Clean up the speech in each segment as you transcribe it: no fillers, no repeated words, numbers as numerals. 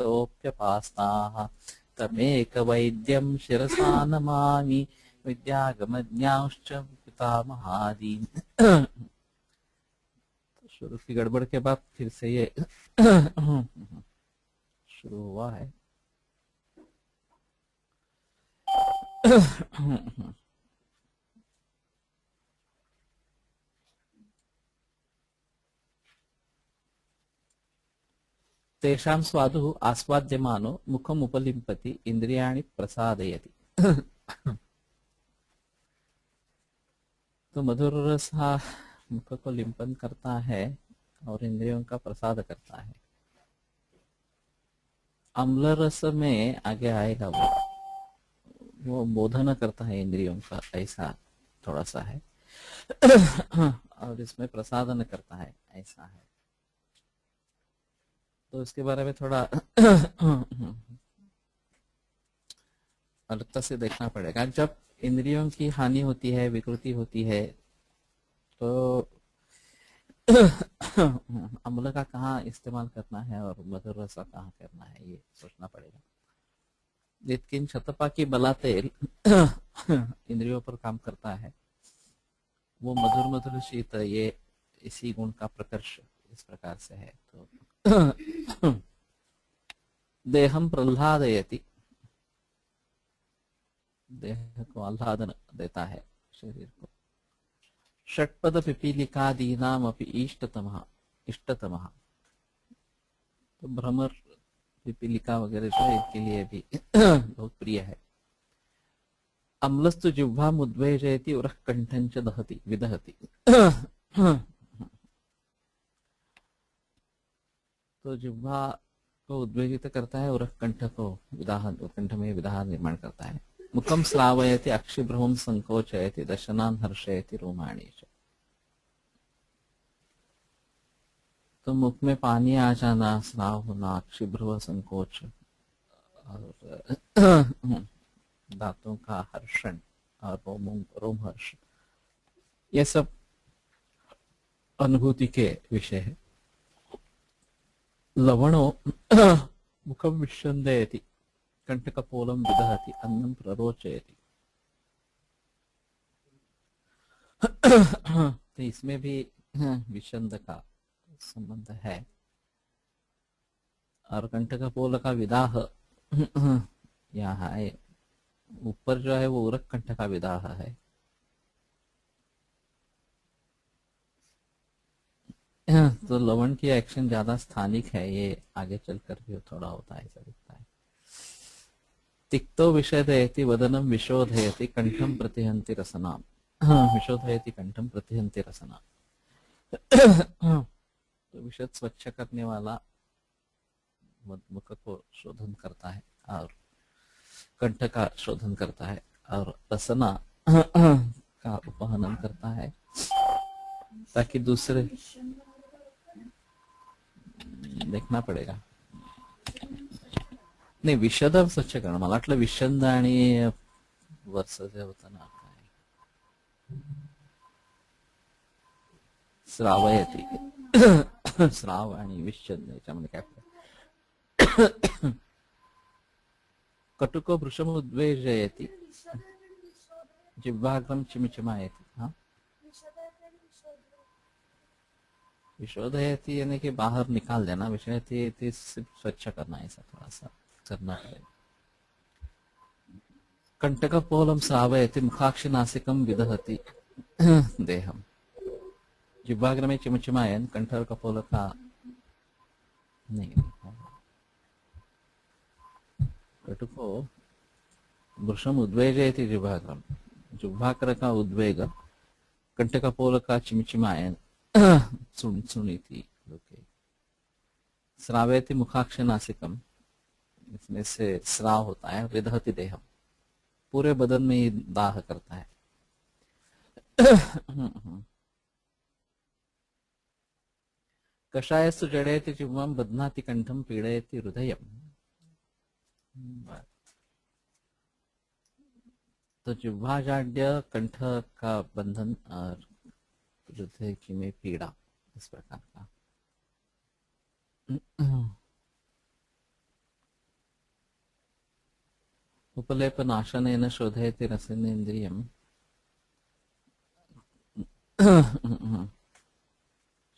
ततोऽप्यपास्ताः तमेकवैद्यं शिरसा नमामि विद्यागमज्ञांश्च पितामहादीन्। शुरू की गड़बड़ के बाद फिर से ये शुरू हुआ है। तेषां स्वादुः आस्वाद्यमानो मुखम् उपलिम्पति इंद्रियाणि प्रसादयति। तो मधुर रस मुख को लिंपन करता है और इंद्रियों का प्रसाद करता है। अम्ल रस में आगे आएगा वो बोधन करता है इंद्रियों का, ऐसा थोड़ा सा है। और इसमें प्रसादन करता है, ऐसा है। तो इसके बारे में थोड़ा अलगता से देखना पड़ेगा। जब इंद्रियों की हानि होती है, विकृति होती है, तो अम्ल का कहाँ इस्तेमाल करना है और मधुर रस का कहाँ करना है, ये सोचना पड़ेगा। लेकिन शतपाकी बला तेल इंद्रियों पर काम करता है, वो मधुर मधुर शीत, ये इसी गुण का प्रकर्ष इस प्रकार से है। तो देहम प्रह्लादयति, देह को आह्लादन देता है, शरीर को। षट्पद पिपीलिकादीनाम अपि इष्टतमः, इष्टतमः। तो भ्रमर, पिपीलिका वगैरह जो इनके लिए भी बहुत प्रिय है। अम्लस्तु जिह्वाम उद्वेजयति उरः कंठं च दहति विदहति। तो जिह्वा को उद्वेजित करता है, उरः कंठ को विदाह, कंठ में विदाह निर्माण करता है। मुखम श्रावयति अक्षिभ्रुवं संकोचयति दशनान् हर्षयति रोमाणि च। तो मुख में पानी आ जाना, स्राव होना, अक्षिभ्रुव संकोच, और दांतों का हर्षण और रोमहर्ष, ये सब अनुभूति के विषय है। लवणो मुखम विश्वन्दयति कंटकपोलं विदहति अन्नं प्ररोचयति। तो इसमें भी विषंद का संबंध है। और कंटकपोल का विदाह यहाँ है, ऊपर जो है वो उरक कंठ का विदाह है। तो लवण की एक्शन ज्यादा स्थानिक है, ये आगे चलकर भी थोड़ा होता है, ऐसा दिखता है। तिक्तो विषोदयति वदनं विशोधयति कंठं प्रतिहन्ति रसनां। विशोधयति कंठं प्रतिहन्ति रसनां। तो विषद स्वच्छ करने वाला मुख को शोधन करता है और कंठ का शोधन करता है और रसना का उपहनन करता है, ताकि दूसरे, देखना पड़ेगा। नाही, विषद स्वच्छ करणं, मला वाटलं विषंद आणि वर्ष जे होतं ना, काय श्रावयती श्राव आणि विषंद याच्यामध्ये काय फरक? कटुको भृशम उद्वेजयति जिह्वाग्रम चिमचिमायति। हाँ, विशोधयति यानी कि बाहर निकाल देना, विषयति सिर्फ स्वच्छ करना, ऐसा थोड़ा सा करना पड़ेगा। कंटकपोलं श्रावयति मुखाक्षिनासिकं विदहति देहम। जिह्वाग्र में चिमचिमायन, कंठ और कपोल का नहीं। कटुको वृषम उद्वेजयति जिह्वाग्रम, जिह्वाग्र का उद्वेग, कंठ कपोल का चिमचिमायन सुनीति। श्रावयति मुखाक्षनासिकम, इसमें से श्राव होता है। विदहति देहम, पूरे बदन में ही दाह करता है। कषायस्तु जड़यति जिह्वां बध्नाति कंठं पीडयति हृदयम्। तो जिह्वा जाड्य, कंठ का बंधन और हृदय की में पीड़ा, इस प्रकार का। उपलेपनाशनेन शोधयति रसनेन्द्रियम्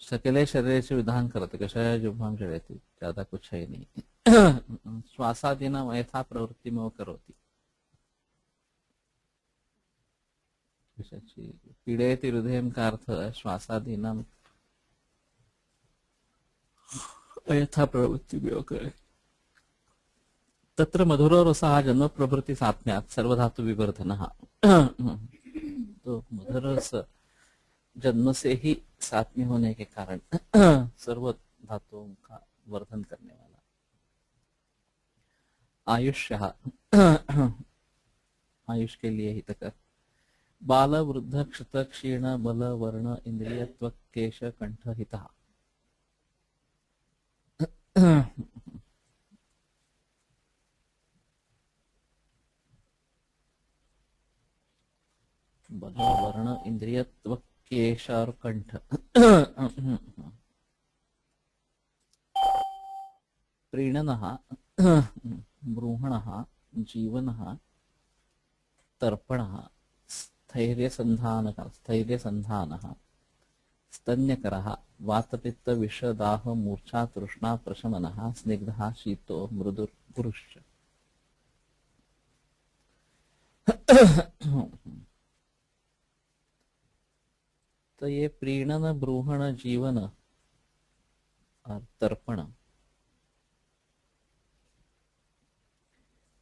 सकले शरीर से विधान करते कषाय जुभाम जड़ती, ज्यादा कुछ है नहीं। श्वासादीना यथा प्रवृत्ति में वो करोति। पीड़यति हृदय का अर्थ श्वासादीना यथा प्रवृत्ति में वो करे। तत्र मधुरो रसः जन्म प्रभृति सात्म्यात् सर्वधातु विवर्धनः। तो मधुर रस जन्म से ही सात्म्य होने के कारण सर्व धातुओं का वर्धन करने वाला। आयुष्य आयुष के लिए हितकर। बाल वृद्ध क्षत क्षीण बल वर्ण इंद्रिय त्वक केश कंठ हितः। बल वर्ण इंद्रिय त्वक केश और कंठ। प्रीणनः ब्रूहणः जीवनः तर्पणः स्थैर्यसन्धानः स्तन्यकरः वातपित्त विषदाह मूर्छा तृष्णा प्रशमनः स्निग्धः शीतो मृदुर्पुरुष। तो ये प्रीणन ब्रूहण जीवन और तर्पण।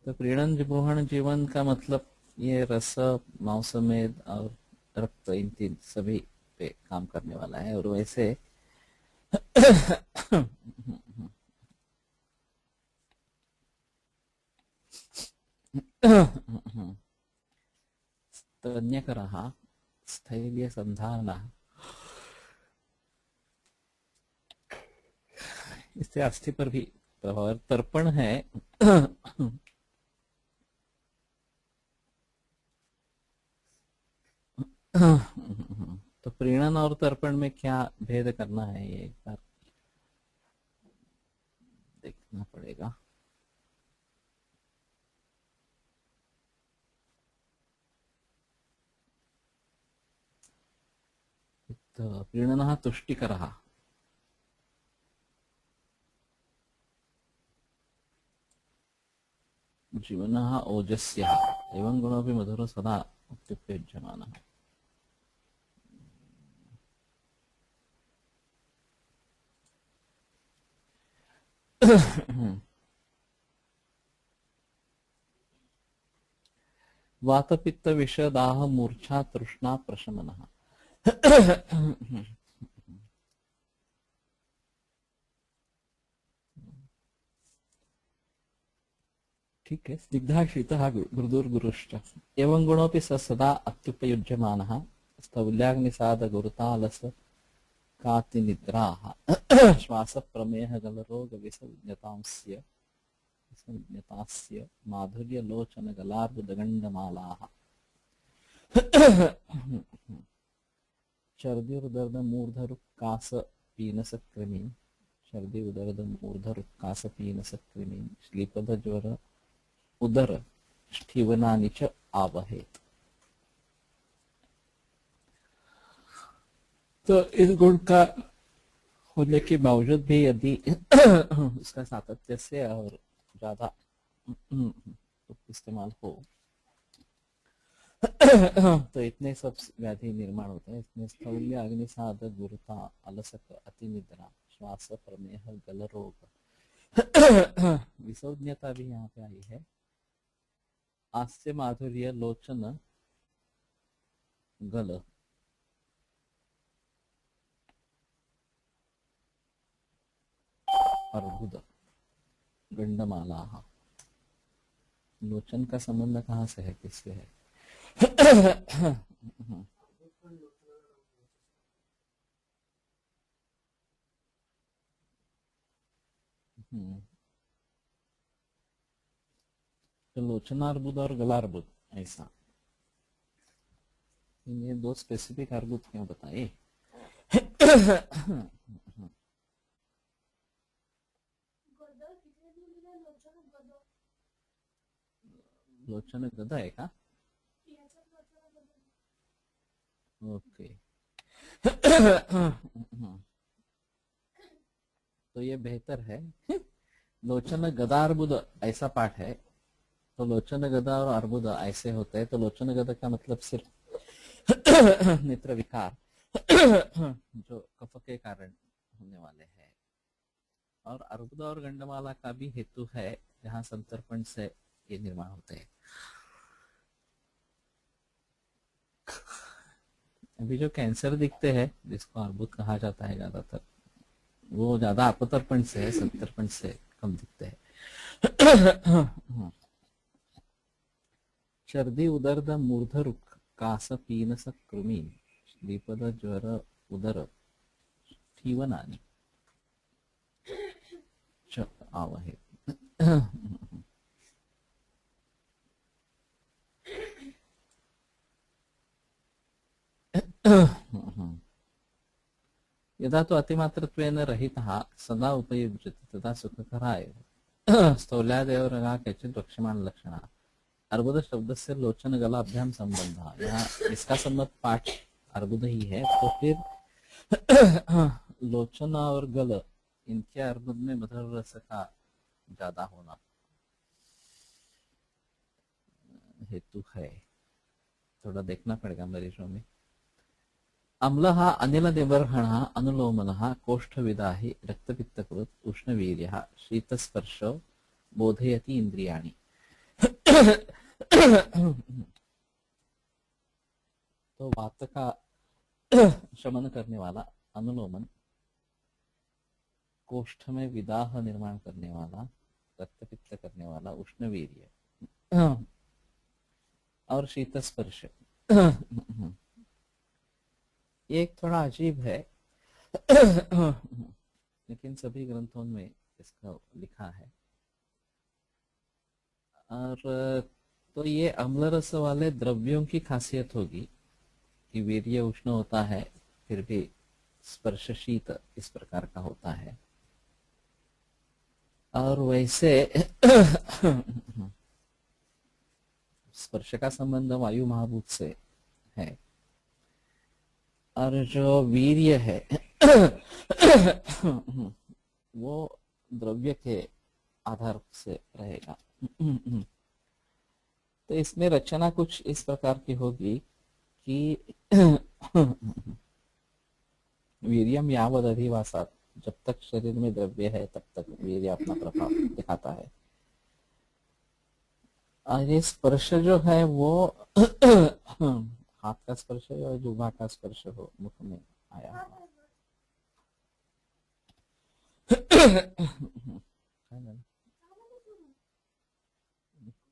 तो प्रीणन ब्रूहण जीवन का मतलब ये रस मांसमेद और रक्त इन तीन सभी पे काम करने वाला है। और वैसे स्तन्यकरः स्थैर्य संधारणा, इससे अस्थि पर भी प्रभाव। तर्पण है तो प्रीणन और तर्पण में क्या भेद करना है ये एक बार देखना पड़ेगा। तो प्रीणनः तुष्टिकरः, जीवनः ओजस्यः एवं गुणोऽपि मधुरो सदा उपयुज्यमानः। वातपित्त विषदाह मूर्छा तृष्णा प्रशमनः। ठीक है। स्निग्धः शीतः मृदुर्गुरुश्च एवं गुणोऽपि स सदा अत्युपयुज्यमानः। स्थौल्याग्निसाद गुरुतालस कातिनिद्राः श्वास प्रमेह गलरोग विसंज्ञतांस्य माधुर्य लोचन गलार्बुदगंडमालाः। सर्दी उदर्द मूर्धरुक्कास पीनस कृमिं, सर्दी उदर्द मूर्धरुक्कास पीनस कृमिं श्लीपद ज्वर उदर स्ठीवनानि च आवहेत। तो इस गुण का होने के बावजूद भी यदि उसका सातत्य से और ज्यादा इस्तेमाल हो तो इतने सब व्याधि निर्माण होते हैं। इसमें स्थौल्य अग्निसाद गुरुता अलसक अतिनिद्रा श्वास प्रमेह गल रोग विसौज्ञता भी यहाँ पे आई है। हास्य माधुर्य लोचन गल अर्बुद गंडमाला। लोचन का संबंध कहाँ से है, किससे है? तो लोचनार्बुद और गलार्बुद ऐसा, ये दो स्पेसिफिक अर्बुद क्यों बताए? लोचन गदा है का? ओके. तो ये बेहतर है. लोचन गदा अर्बुद ऐसा पाठ है. तो लोचन गदा और अर्बुद ऐसे होते हैं. तो लोचन गदा का मतलब सिर्फ नेत्र विकार जो कफ के कारण होने वाले हैं. और अर्बुद और गंडमाला का भी हेतु है जहाँ संतर्पण से ये निर्माण होते हैं. अभी जो कैंसर दिखते हैं जिसको अर्बुद कहा जाता है ज्यादातर, वो ज्यादा अपतर्पण से है, संतर्पण से कम दिखते हैं. चर्दी उदर्द मूर्धरुक कास पीनस कृमि श्रीपद ज्वर उदर ठीवनानि च आवहे. यदा तो अतिमात्रत्वेन रहितः सदा उपयुज्यते तदा सुखकराय स्थौल्यादेव रगा केचित् वक्ष्यमाण लक्षणा. अर्बुद शब्द से लोचन गलाभ्याम संबंध. यहाँ इसका संबंध पाठ अर्बुद ही है. तो फिर लोचन और गल इनके अर्बुद में मधुर रस का ज्यादा होना हेतु है. थोड़ा देखना पड़ेगा मरीजों में. अम्लः अनिलनिबर्हणः अनुलोमनः कोष्ठविदाहि रक्तपित्तकृत् उष्णवीर्यः शीतस्पर्शो बोधयति इंद्रियाणि. तो वात का शमन करने वाला अनुलोमन, कोष्ठ में विदाह निर्माण करने वाला, रक्तपित्त करने वाला उष्णवीर्य और शीतस्पर्श. ये एक थोड़ा अजीब है लेकिन सभी ग्रंथों में इसका लिखा है. और तो ये अम्ल रस वाले द्रव्यों की खासियत होगी कि वीर्य उष्ण होता है फिर भी स्पर्श शीत इस प्रकार का होता है. और वैसे स्पर्श का संबंध वायु महाभूत से है. और जो वीर्य है वो द्रव्य के आधार से रहेगा. तो इसमें रचना कुछ इस प्रकार की होगी कि वीर्यम यावद अधिवासात, जब तक शरीर में द्रव्य है तब तक वीर्य अपना प्रभाव दिखाता है. और ये स्पर्श जो है वो हाथ का स्पर्श हो या जुभा का स्पर्श हो, मुख में आया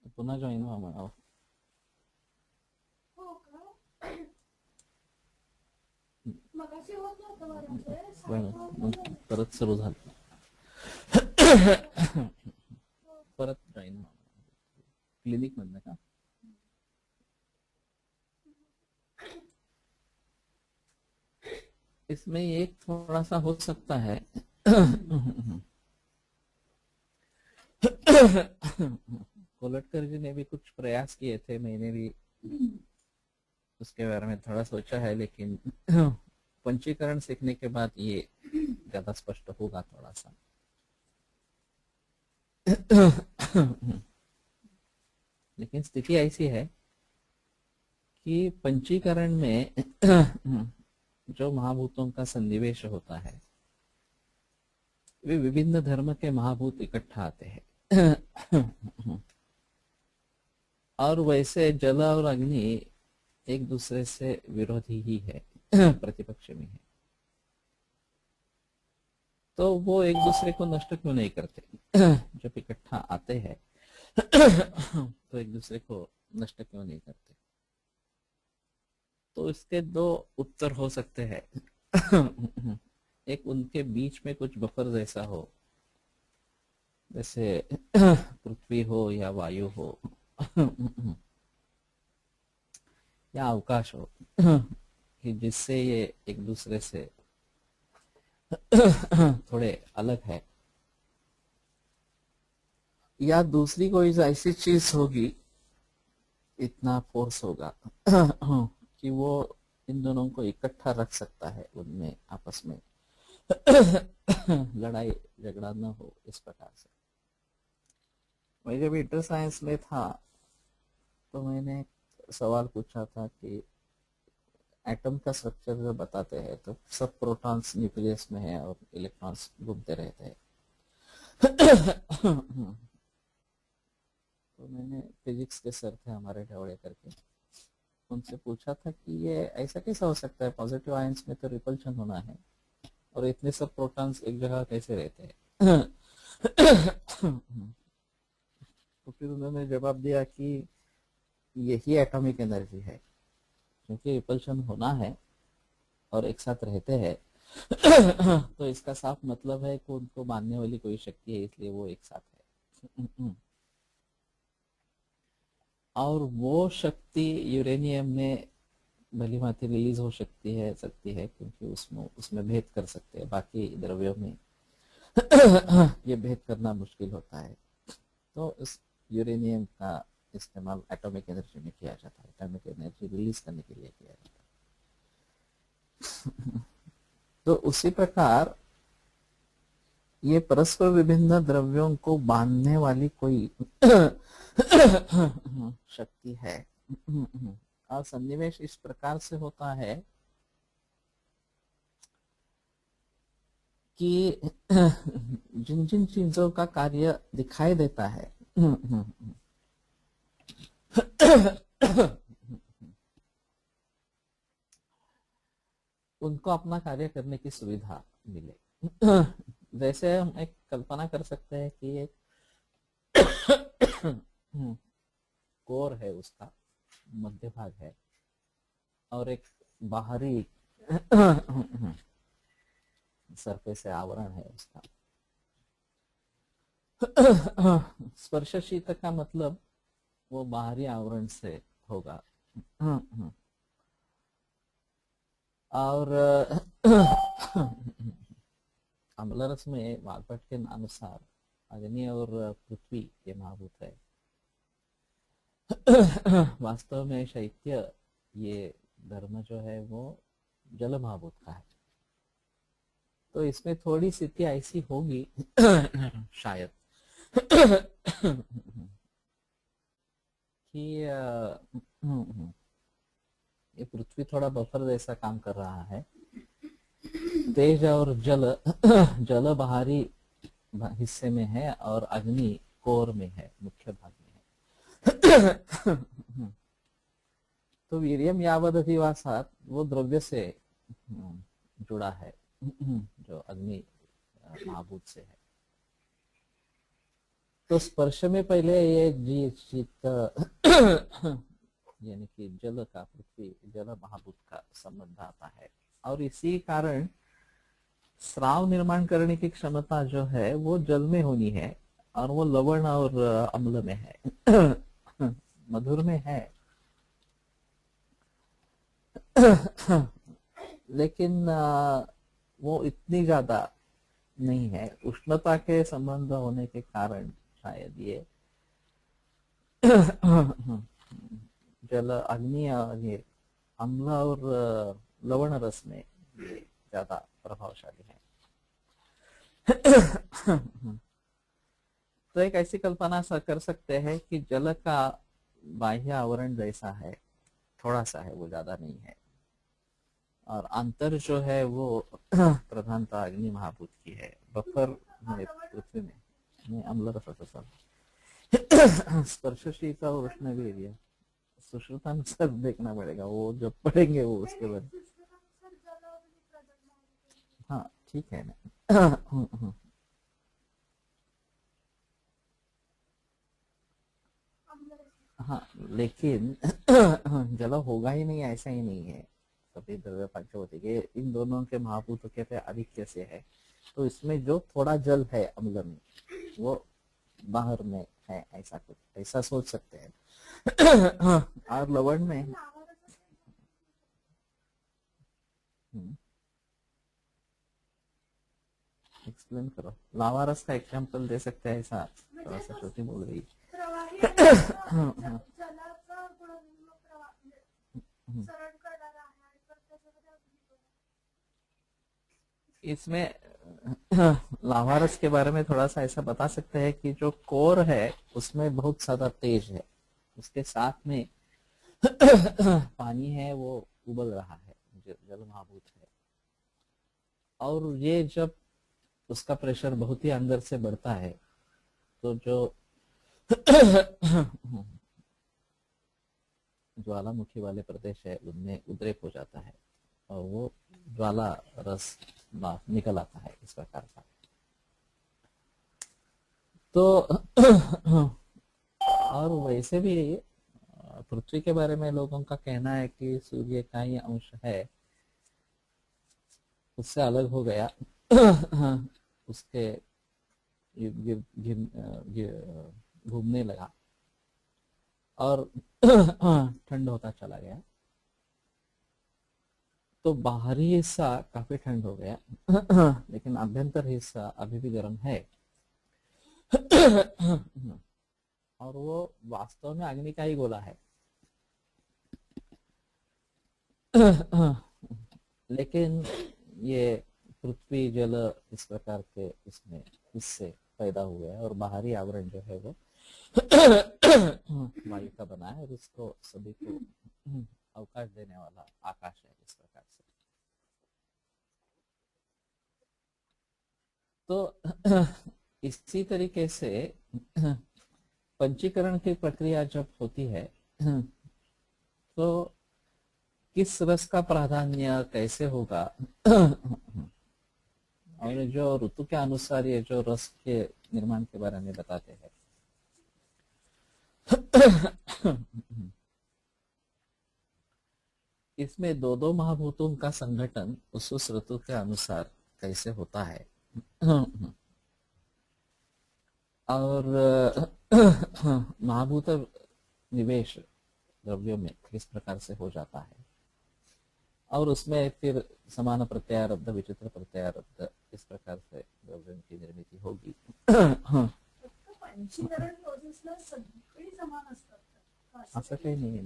तो पुन्हा जॉईन व्हा म्हणावं. परत सुरू झालं. परत जॉईन व्हा. क्लिनिक मधनं का? इसमें एक थोड़ा सा हो सकता है कोलटकर जी ने भी कुछ प्रयास किए थे. मैंने भी उसके बारे में थोड़ा सोचा है, लेकिन पंचीकरण सीखने के बाद ये ज्यादा स्पष्ट होगा थोड़ा सा. लेकिन स्थिति ऐसी है कि पंचीकरण में जो महाभूतों का सन्निवेश होता है वे विभिन्न धर्म के महाभूत इकट्ठा आते हैं. और वैसे जल और अग्नि एक दूसरे से विरोधी ही है, प्रतिपक्ष में है. तो वो एक दूसरे को नष्ट क्यों नहीं करते? जब इकट्ठा आते हैं तो एक दूसरे को नष्ट क्यों नहीं करते? तो इसके दो उत्तर हो सकते हैं. एक, उनके बीच में कुछ बफर जैसा हो, जैसे पृथ्वी हो या वायु हो या अवकाश हो, कि जिससे ये एक दूसरे से थोड़े अलग है. या दूसरी कोई ऐसी चीज होगी इतना फोर्स होगा कि वो इन दोनों को इकट्ठा रख सकता है, उनमें आपस में लड़ाई झगड़ा न हो इस प्रकार से। मैं जब इंटर साइंस में था तो मैंने सवाल पूछा था कि एटम का स्ट्रक्चर जो बताते हैं तो सब प्रोटॉन्स न्यूक्लियस में है और इलेक्ट्रॉन्स घूमते रहते हैं। तो मैंने फिजिक्स के सर थे हमारे ढवड़े करके, उनसे पूछा था कि ये ऐसा कैसा हो सकता है, पॉजिटिव आयंस में तो रिपल्शन होना है और इतने सब प्रोटॉन्स एक जगह कैसे रहते हैं। तो फिर उन्होंने जवाब दिया कि यही एटॉमिक एनर्जी है, क्योंकि रिपल्शन होना है और एक साथ रहते हैं तो इसका साफ मतलब है कि उनको मानने वाली कोई शक्ति है, इसलिए वो एक साथ है। और वो शक्ति यूरेनियम में भली भांति रिलीज हो सकती है क्योंकि उसमें उसमें भेद कर सकते हैं, बाकी द्रव्यों में ये भेद करना मुश्किल होता है। तो इस यूरेनियम का इस्तेमाल एटॉमिक एनर्जी में किया जाता है, एटॉमिक एनर्जी रिलीज करने के लिए किया जाता है। तो उसी प्रकार ये परस्पर विभिन्न द्रव्यों को बांधने वाली कोई शक्ति है। और सन्निवेश इस प्रकार से होता है कि जिन जिन चीजों का कार्य दिखाई देता है उनको अपना कार्य करने की सुविधा मिले। जैसे हम एक कल्पना कर सकते हैं कि एक कोर है, उसका मध्य भाग है और एक बाहरी सरफेस है, आवरण है उसका। स्पर्शशीत का मतलब वो बाहरी आवरण से होगा। और अम्लरस में वाग्भट के अनुसार अग्नि और पृथ्वी ये महाभूत है। वास्तव में शैत्य ये धर्म जो है वो जल महाभूत का है। तो इसमें थोड़ी स्थिति ऐसी होगी शायद कि ये पृथ्वी थोड़ा बफर जैसा काम कर रहा है। तेज और जल जल बाहरी हिस्से में है और अग्नि कोर में है, मुख्य भाग में है। तो वीर्यम यावद अधिवासात वो द्रव्य से जुड़ा है जो अग्नि महाभूत से है। तो स्पर्श में पहले ये जी चित्त यानी कि जल का, पृथ्वी जल महाभूत का संबंध आता है और इसी कारण स्राव निर्माण करने की क्षमता जो है वो जल में होनी है और वो लवण और अम्ल में है। मधुर में है लेकिन वो इतनी ज्यादा नहीं है। उष्णता के संबंध होने के कारण शायद ये जल अग्नि और ये अम्ल और लवण रस में ये ज्यादा प्रभावशाली है। तो एक ऐसी कल्पना कर सकते हैं कि जल का बाह्य आवरण जैसा है, थोड़ा सा है, वो ज्यादा नहीं है, और अंतर जो है वो प्रधानता अग्नि महाभूत की है। बफर में पृथ्वी में अम्ल रस स्पर्शशील और उष्णवीर्य सुश्रुतानुसार देखना पड़ेगा, वो जब पढ़ेंगे वो उसके बाद। हाँ ठीक है ना। हाँ लेकिन जल होगा ही नहीं ऐसा ही नहीं है। सभी द्रव्य पंचभूत के इन दोनों के महाभूतों के आधिक्य से है, तो इसमें जो थोड़ा जल है अम्ल में वो बाहर में है, ऐसा कुछ ऐसा सोच सकते हैं। और लवण में एक्सप्लेन करो, लावा रस का एग्जाम्पल दे सकते हैं ऐसा? थोड़ा सा छोटी बोल रही। इसमें लावारस के बारे में थोड़ा सा ऐसा बता सकते हैं कि जो कोर है उसमें बहुत ज्यादा तेज है, उसके साथ में पानी है वो उबल रहा है, जल महाभूत है। और ये जब उसका प्रेशर बहुत ही अंदर से बढ़ता है तो जो ज्वालामुखी वाले प्रदेश है उनमें उद्रेक हो जाता है और वो ज्वाला रस निकल आता है इस प्रकार का। तो और वैसे भी पृथ्वी के बारे में लोगों का कहना है कि सूर्य का ही अंश है, उससे अलग हो गया, उसके घूमने लगा और ठंड होता चला गया, तो बाहरी हिस्सा काफी ठंड हो गया लेकिन आभ्यंतर हिस्सा अभी भी गर्म है। और वो वास्तव में अग्नि का ही गोला है। लेकिन ये पृथ्वी जल इस प्रकार के इसमें इससे पैदा हुआ है और बाहरी आवरण जो है वो वायु का बना है और इसको सभी को अवकाश देने वाला आकाश है इस प्रकार से। तो इसी तरीके से पंचीकरण की प्रक्रिया जब होती है तो किस रस का प्राधान्य कैसे होगा और जो ऋतु के अनुसार ये जो रस के निर्माण के बारे में बताते हैं। इसमें दो दो महाभूतों का संगठन उस ऋतु के अनुसार कैसे होता है और महाभूत निवेश द्रव्यों में किस प्रकार से हो जाता है और उसमें फिर समान प्रत्यारब्ध विचित्र प्रत्यारब्ध इस प्रकार से द्रव्यों की निर्मिती होगी। असं काही नाही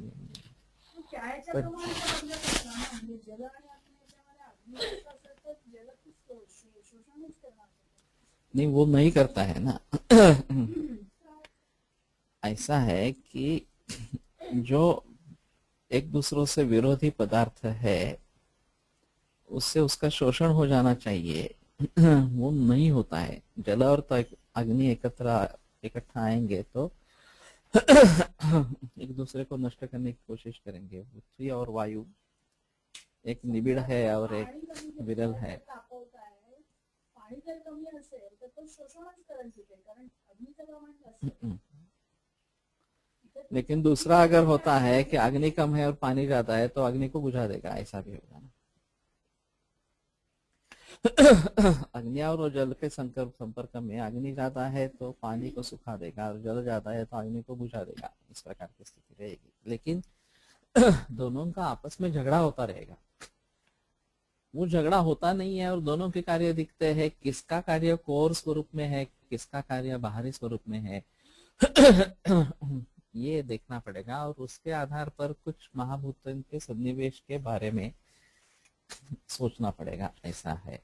नहीं, वो नहीं करता है ना। ऐसा है कि जो एक दूसरों से विरोधी पदार्थ है उससे उसका शोषण हो जाना चाहिए, वो नहीं होता है। जल और तो अग्नि इकट्ठा आएंगे तो एक दूसरे को नष्ट करने की कोशिश करेंगे। पृथ्वी और वायु एक निबिड़ है और एक विरल है। लेकिन दूसरा अगर होता है कि अग्नि कम है और पानी ज्यादा है तो अग्नि को बुझा देगा, ऐसा भी होगा ना। अग्नि और जल के संपर्क में अग्नि ज्यादा है तो पानी को सुखा देगा और जल ज्यादा है तो अग्नि को बुझा देगा, इस प्रकार की स्थिति रहेगी। लेकिन दोनों का आपस में झगड़ा होता रहेगा। वो झगड़ा होता नहीं है और दोनों के कार्य दिखते हैं, किसका कार्य कोर स्वरूप में है किसका कार्य बाहरी स्वरूप में है ये देखना पड़ेगा और उसके आधार पर कुछ महाभूतों के सन्निवेश के बारे में सोचना पड़ेगा, ऐसा है।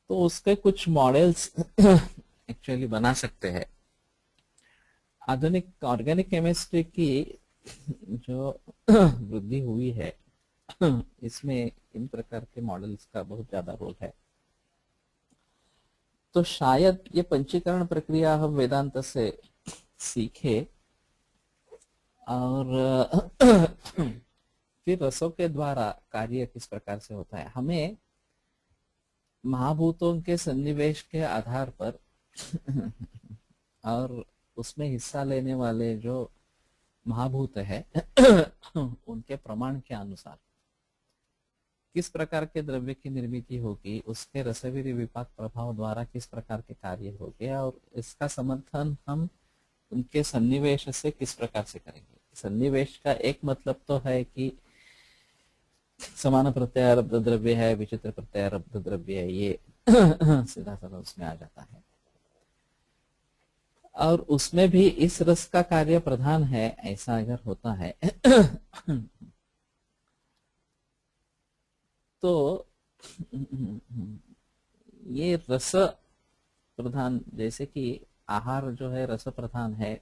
तो उसके कुछ मॉडल्स एक्चुअली बना सकते हैं। आधुनिक ऑर्गेनिक केमिस्ट्री की जो वृद्धि हुई है इसमें इन प्रकार के मॉडल्स का बहुत ज्यादा रोल है। तो शायद ये पंचीकरण प्रक्रिया हम वेदांत से सीखे और फिर रसों के द्वारा कार्य किस प्रकार से होता है। हमें महाभूतों के सन्निवेश के आधार पर और उसमें हिस्सा लेने वाले जो महाभूत है उनके प्रमाण के अनुसार किस प्रकार के द्रव्य की निर्मिती होगी, उसके रसवीर विपाक प्रभाव द्वारा किस प्रकार के कार्य होंगे और इसका समर्थन हम उनके सन्निवेश से किस प्रकार से करेंगे। सन्निवेश का एक मतलब तो है कि समान प्रत्यारब्ध द्रव्य है, विचित्र प्रत्यारब्ध द्रव्य है, ये सीधा साधा उसमें आ जाता है। और उसमें भी इस रस का कार्य प्रधान है, ऐसा अगर होता है तो ये रस प्रधान, जैसे कि आहार जो है रस प्रधान है,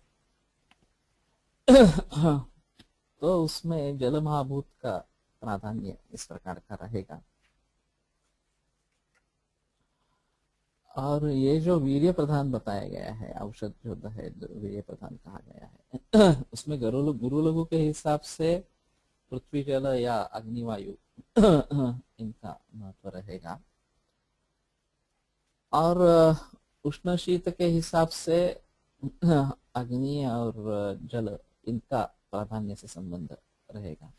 तो उसमें जल महाभूत का प्राधान्य इस प्रकार का रहेगा। और ये जो वीर्य प्रधान बताया गया है, औषध जो है वीर्य प्रधान कहा गया है, उसमें गुरु लघु के हिसाब से पृथ्वी जल या अग्निवायु इनका महत्व रहेगा। और उष्ण शीत के हिसाब से अग्नि और जल इनका प्राधान्य से संबंध रहेगा।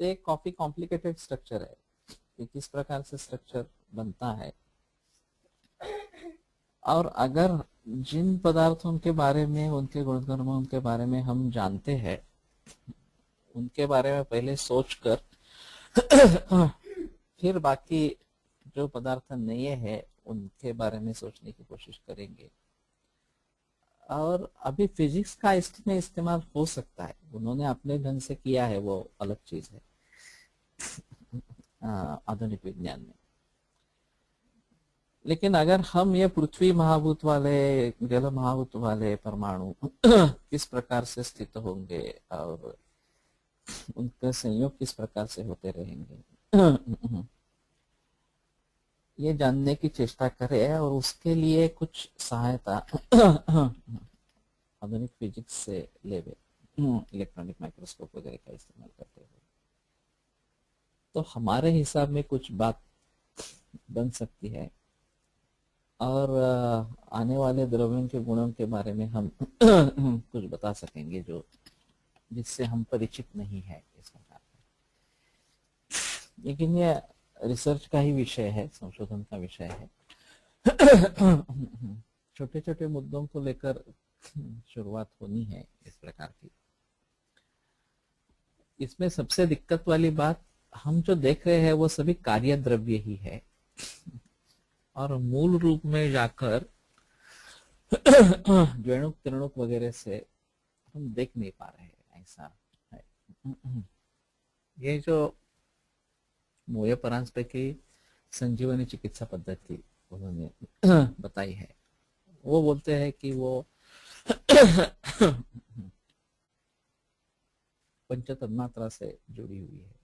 तो एक काफी कॉम्प्लिकेटेड स्ट्रक्चर है कि किस प्रकार से स्ट्रक्चर बनता है। और अगर जिन पदार्थों के बारे में, उनके गुणधर्मों के बारे में हम जानते हैं, उनके बारे में पहले सोचकर फिर बाकी जो पदार्थ नहीं है उनके बारे में सोचने की कोशिश करेंगे। और अभी फिजिक्स का इसमें इस्तेमाल हो सकता है, उन्होंने अपने ढंग से किया है, वो अलग चीज है आधुनिक विज्ञान में। लेकिन अगर हम ये पृथ्वी महाभूत वाले, जल महाभूत वाले परमाणु किस प्रकार से स्थित होंगे और उनका संयोग किस प्रकार से होते रहेंगे, ये जानने की चेष्टा करें। और उसके लिए कुछ सहायता आधुनिक फिजिक्स से लेवे, इलेक्ट्रॉनिक माइक्रोस्कोप वगैरह का इस्तेमाल करते हुए, तो हमारे हिसाब में कुछ बात बन सकती है। और आने वाले द्रव्यों के गुणों के बारे में हम कुछ बता सकेंगे जो जिससे हम परिचित नहीं है इस प्रकार का। लेकिन ये रिसर्च का ही विषय है, संशोधन का विषय है। छोटे छोटे मुद्दों को लेकर शुरुआत होनी है इस प्रकार की। इसमें सबसे दिक्कत वाली बात, हम जो देख रहे हैं वो सभी कार्य द्रव्य ही है, और मूल रूप में जाकर ज्वेणुक त्रिणुक वगैरह से हम देख नहीं पा रहे हैं, ऐसा है। ये जो मोये परांजपे की संजीवनी चिकित्सा पद्धति उन्होंने बताई है, वो बोलते हैं कि वो पंच तन्मात्रा से जुड़ी हुई है।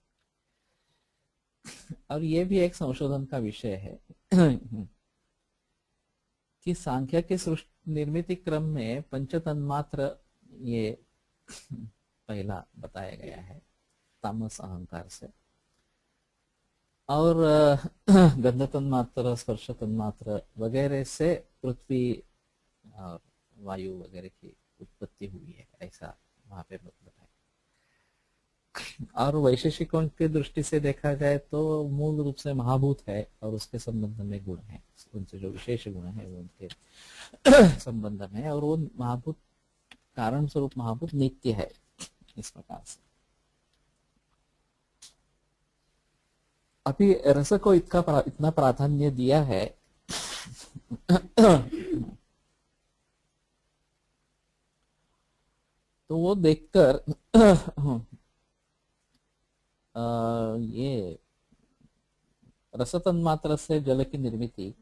और ये भी एक संशोधन का विषय है कि सांख्य के निर्मित क्रम में पंच तन्मात्र ये पहला बताया गया है तामस अहंकार से। और गंध तन्मात्र, स्पर्श तन्मात्र वगैरह से पृथ्वी और वायु वगैरह की उत्पत्ति हुई है, ऐसा वहां पे बताया। और वैशेषिकों की दृष्टि से देखा जाए तो मूल रूप से महाभूत है और उसके संबंध में गुण है, उनसे जो विशेष गुण है वो उनके संबंध में है। और वो महाभूत कारण स्वरूप महाभूत नित्य है इस प्रकार से। अभी रस को इतना प्राधान्य दिया है तो वो देखकर ये रस तन्मात्र से जल की निर्मिति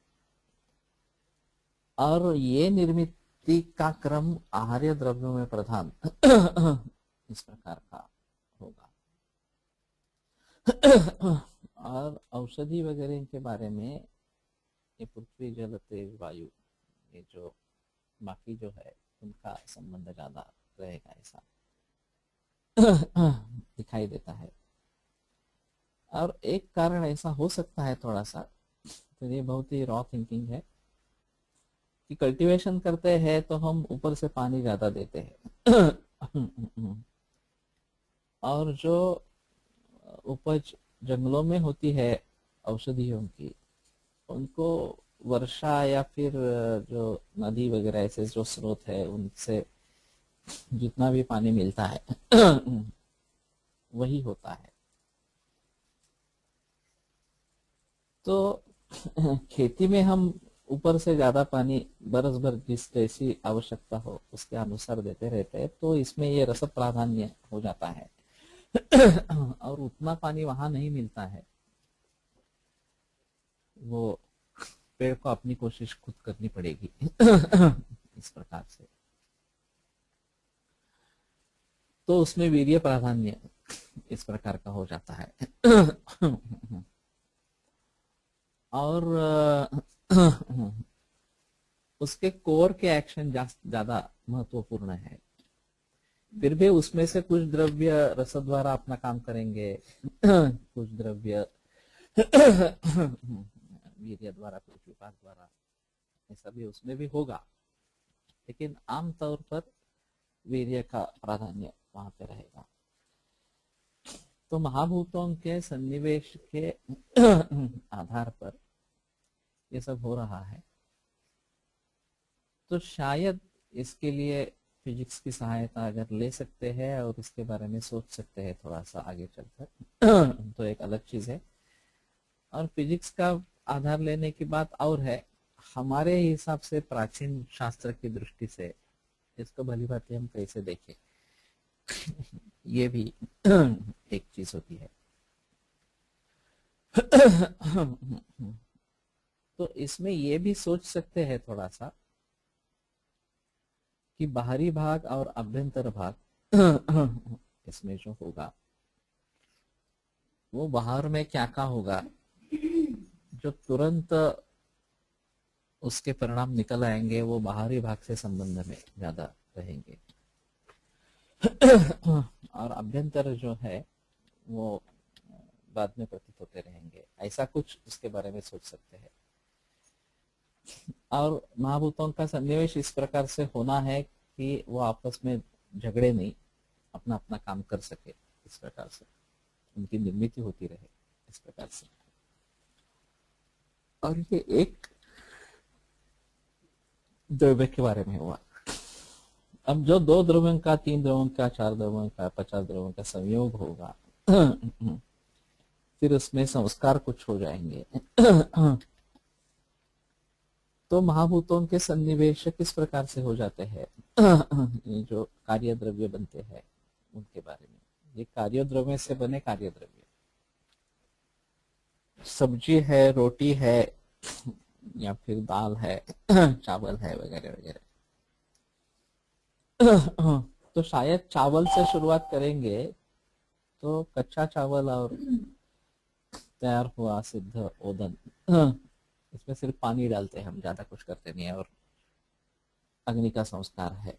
और ये निर्मिति का क्रम आहार्य द्रव्यों में प्रधान इस प्रकार का होगा। और औषधि वगैरह के बारे में ये पृथ्वी जल तेज वायु, ये जो बाकी जो है उनका संबंध ज्यादा रहेगा, ऐसा दिखाई देता है। और एक कारण ऐसा हो सकता है थोड़ा सा, तो ये बहुत ही रॉ थिंकिंग है कि कल्टीवेशन करते हैं तो हम ऊपर से पानी ज्यादा देते हैं और जो उपज जंगलों में होती है औषधियों की, उनको वर्षा या फिर जो नदी वगैरह ऐसे जो स्रोत है उनसे जितना भी पानी मिलता है वही होता है। तो खेती में हम ऊपर से ज्यादा पानी बरस भर जिस जैसी आवश्यकता हो उसके अनुसार देते रहते हैं, तो इसमें ये रस प्राधान्य हो जाता है। और उतना पानी वहां नहीं मिलता है, वो पेड़ को अपनी कोशिश खुद करनी पड़ेगी। इस प्रकार से तो उसमें वीर्य प्राधान्य इस प्रकार का हो जाता है। और उसके कोर के एक्शन ज्यादा महत्वपूर्ण है। फिर भी उसमें से कुछ द्रव्य रस द्वारा अपना काम करेंगे, कुछ द्रव्य वीर्य द्वारा, कुछ विपाक द्वारा, ऐसा भी उसमें भी होगा, लेकिन आमतौर पर वीर्य का प्राधान्य वहां पे रहेगा। तो महाभूतों के सन्निवेश के आधार पर ये सब हो रहा है। तो शायद इसके लिए फिजिक्स की सहायता अगर ले सकते हैं और इसके बारे में सोच सकते हैं थोड़ा सा आगे चलकर, तो एक अलग चीज है। और फिजिक्स का आधार लेने की बात और है, हमारे हिसाब से प्राचीन शास्त्र की दृष्टि से इसको भली भांति हम कैसे देखें, ये भी एक चीज होती है। तो इसमें ये भी सोच सकते हैं थोड़ा सा कि बाहरी भाग और अभ्यंतर भाग इसमें जो होगा वो बाहर में क्या क्या होगा जो तुरंत उसके परिणाम निकल आएंगे, वो बाहरी भाग से संबंध में ज्यादा रहेंगे। और अभ्यंतर जो है वो बाद में प्रतीत होते रहेंगे, ऐसा कुछ उसके बारे में सोच सकते हैं। और महाभूतों का सन्निवेश इस प्रकार से होना है कि वो आपस में झगड़े नहीं, अपना अपना काम कर सके, इस प्रकार से उनकी निर्मित होती रहे, इस प्रकार से। और ये एक द्रव्य के बारे में हुआ। अब जो 2 द्रव्यों का, 3 द्रव्यों का, 4 द्रव्यों का, 50 द्रव्यों का संयोग होगा, फिर उसमें संस्कार कुछ हो जाएंगे। तो महाभूतों के सन्निवेश किस प्रकार से हो जाते हैं, ये जो कार्य द्रव्य बनते हैं उनके बारे में। ये कार्य द्रव्य से बने कार्य द्रव्य, सब्जी है, रोटी है, या फिर दाल है, चावल है, वगैरह वगैरह। तो शायद चावल से शुरुआत करेंगे तो कच्चा चावल और तैयार हुआ सिद्ध ओदन, इसमें सिर्फ पानी डालते हैं हम, ज्यादा कुछ करते नहीं है, और अग्नि का संस्कार है।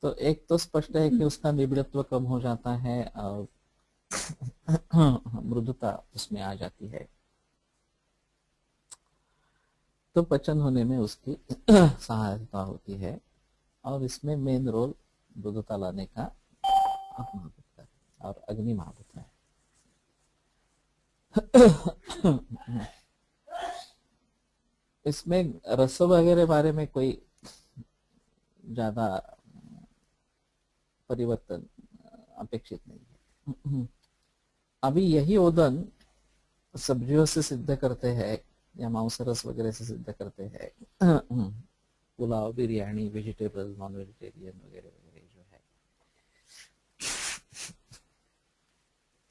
तो एक तो स्पष्ट है कि उसका निबिड़त्व कम हो जाता है और मृदुता उसमें आ जाती है, तो पचन होने में उसकी सहायता होती है। और इसमें मेन रोल मृदुता लाने का महाभूत का और अग्नि महाभूत है। इसमें रस वगैरह बारे में कोई ज्यादा परिवर्तन अपेक्षित नहीं है। अभी यही ओदन सब्जियों से सिद्ध करते हैं या मांस रस वगैरह से सिद्ध करते हैं, pulao, biryani, vegetable, non vegetarian वगैरह वगैरह जो है,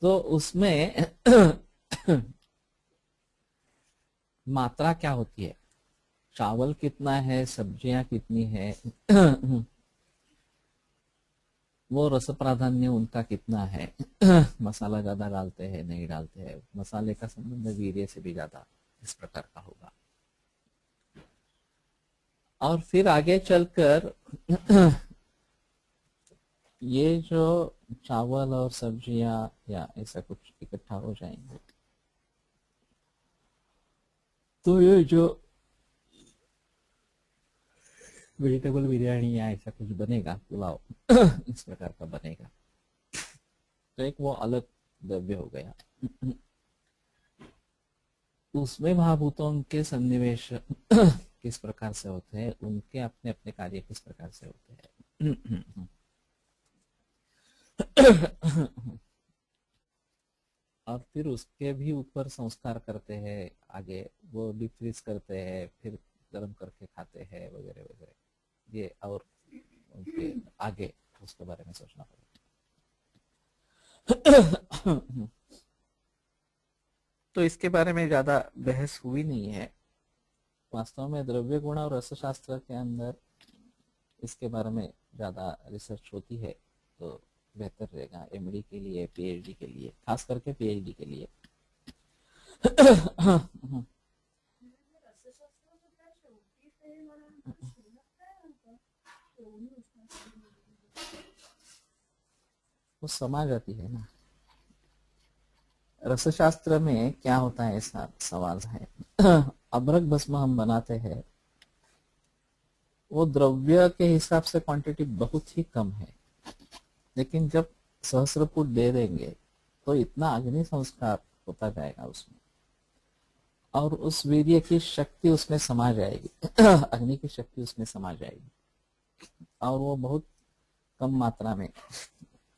तो उसमें मात्रा क्या होती है, चावल कितना है, सब्जियां कितनी है, वो रस प्राधान्य उनका कितना है, मसाला ज्यादा डालते हैं नहीं डालते हैं, मसाले का संबंध वीर्य से भी ज्यादा इस प्रकार का होगा। और फिर आगे चलकर ये जो चावल और सब्जियां या ऐसा कुछ इकट्ठा हो जाएंगे, तो ये जो वेजिटेबल बिरयानी या ऐसा कुछ बनेगा, पुलाव इस प्रकार का बनेगा, तो एक वो अलग द्रव्य हो गया। उसमें महाभूतों के सन्निवेश किस प्रकार से होते हैं, उनके अपने अपने कार्य किस प्रकार से होते हैं। और फिर उसके भी ऊपर संस्कार करते हैं, आगे वो डीप फ्रीज करते हैं, फिर गर्म करके खाते हैं, वगैरह वगैरह। ये और उनके आगे उसके बारे में सोचना पड़ेगा। तो इसके बारे में ज्यादा बहस हुई नहीं है। वास्तव में द्रव्य गुण और रसशास्त्र के अंदर इसके बारे में ज्यादा रिसर्च होती है तो बेहतर रहेगा एमडी के लिए, पीएचडी के लिए, खास करके पीएचडी के लिए। वो समा जाती है ना। रसशास्त्र में क्या होता है, ऐसा सवाल है। अभ्रक भस्म हम बनाते हैं, वो द्रव्य के हिसाब से क्वांटिटी बहुत ही कम है, लेकिन जब सहस्रपुट दे देंगे तो इतना अग्नि संस्कार होता जाएगा उसमें, और उस वीर्य की शक्ति उसमें समा जाएगी। अग्नि की शक्ति उसमें समा जाएगी और वो बहुत कम मात्रा में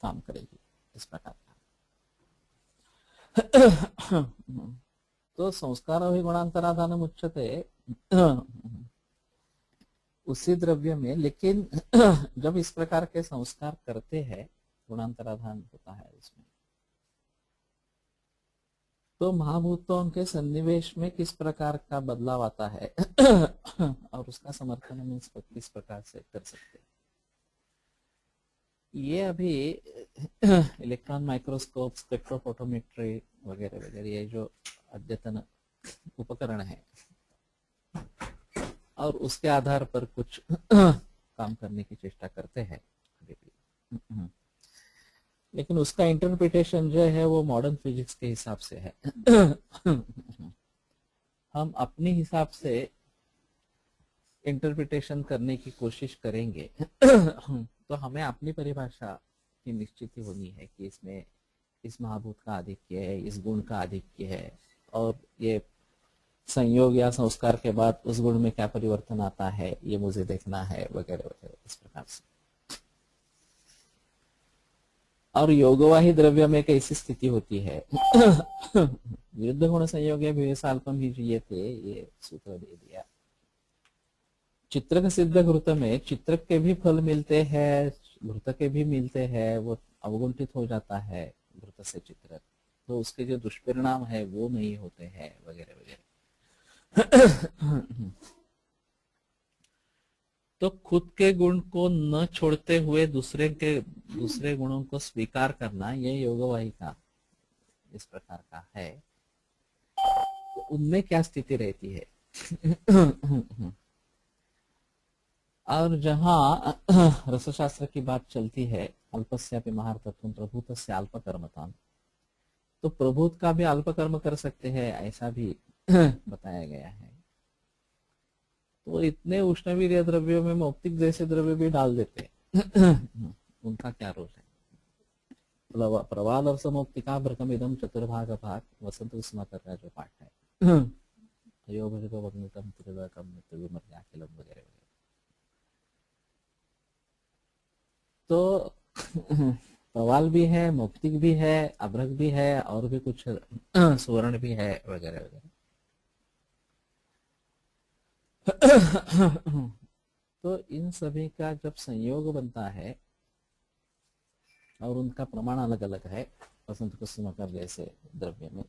काम करेगी, इस प्रकार का। तो संस्कार ही गुणांतराधान उच्यते उसी द्रव्य में, लेकिन जब इस प्रकार के संस्कार करते हैं, गुणांतराधान होता है उसमें, तो महाभूतों के सन्निवेश में किस प्रकार का बदलाव आता है और उसका समर्थन हम किस प्रकार से कर सकते हैं, ये अभी इलेक्ट्रॉन माइक्रोस्कोप, स्पेक्ट्रोफोटोमेट्री वगैरह वगैरह ये जो अद्यतन उपकरण है, और उसके आधार पर कुछ काम करने की चेष्टा करते हैं अभी भी। लेकिन उसका इंटरप्रिटेशन जो है वो मॉडर्न फिजिक्स के हिसाब से है। हम अपने हिसाब से इंटरप्रिटेशन करने की कोशिश करेंगे तो हमें अपनी परिभाषा की निश्चित होनी है कि इसमें इस महाभूत का आधिक्य है, इस गुण का आधिक्य है, और ये संयोग या संस्कार के बाद उस गुण में क्या परिवर्तन आता है ये मुझे देखना है, वगैरह वगैरह, इस प्रकार से। और योगवाही द्रव्य में कैसी स्थिति होती है। विरुद्ध गुण संयोग विवेशाल्पम ही ये थे, ये सूत्र दे दिया। चित्रक सिद्ध घृत में चित्रक के भी फल मिलते हैं, घृत के भी मिलते हैं, वो अवगुंठित हो जाता है घृत से चित्रक, तो उसके जो दुष्परिणाम है वो नहीं होते हैं, वगैरह वगैरह। तो खुद के गुण को न छोड़ते हुए दूसरे गुणों को स्वीकार करना, ये योगवाही का इस प्रकार का है। तो उनमें क्या स्थिति रहती है। और जहां रसशास्त्र की बात चलती है, अल्पस्यापि महार्थत्वं प्रभूतस्य अल्पकर्मताम्, तो प्रभुत का भी अल्प कर्म कर सकते हैं, ऐसा भी बताया गया है। तो इतने उष्णवीर्य द्रव्यों में मौक्तिक जैसे द्रव्य भी डाल देते हैं। उनका क्या रोल है। प्रवाल और समोक्तिका भ्रकम इदम चतुर्भाग भाग वसंत उष्माकर का जो पाठ है, वगैरह। तो प्रवाल भी है, मौक्तिक भी है, अभ्रक भी है, और भी कुछ सुवर्ण भी है, वगैरह वगैरह। तो इन सभी का जब संयोग बनता है, और उनका प्रमाण अलग अलग है, वसंत कुसुमाकर जैसे द्रव्य में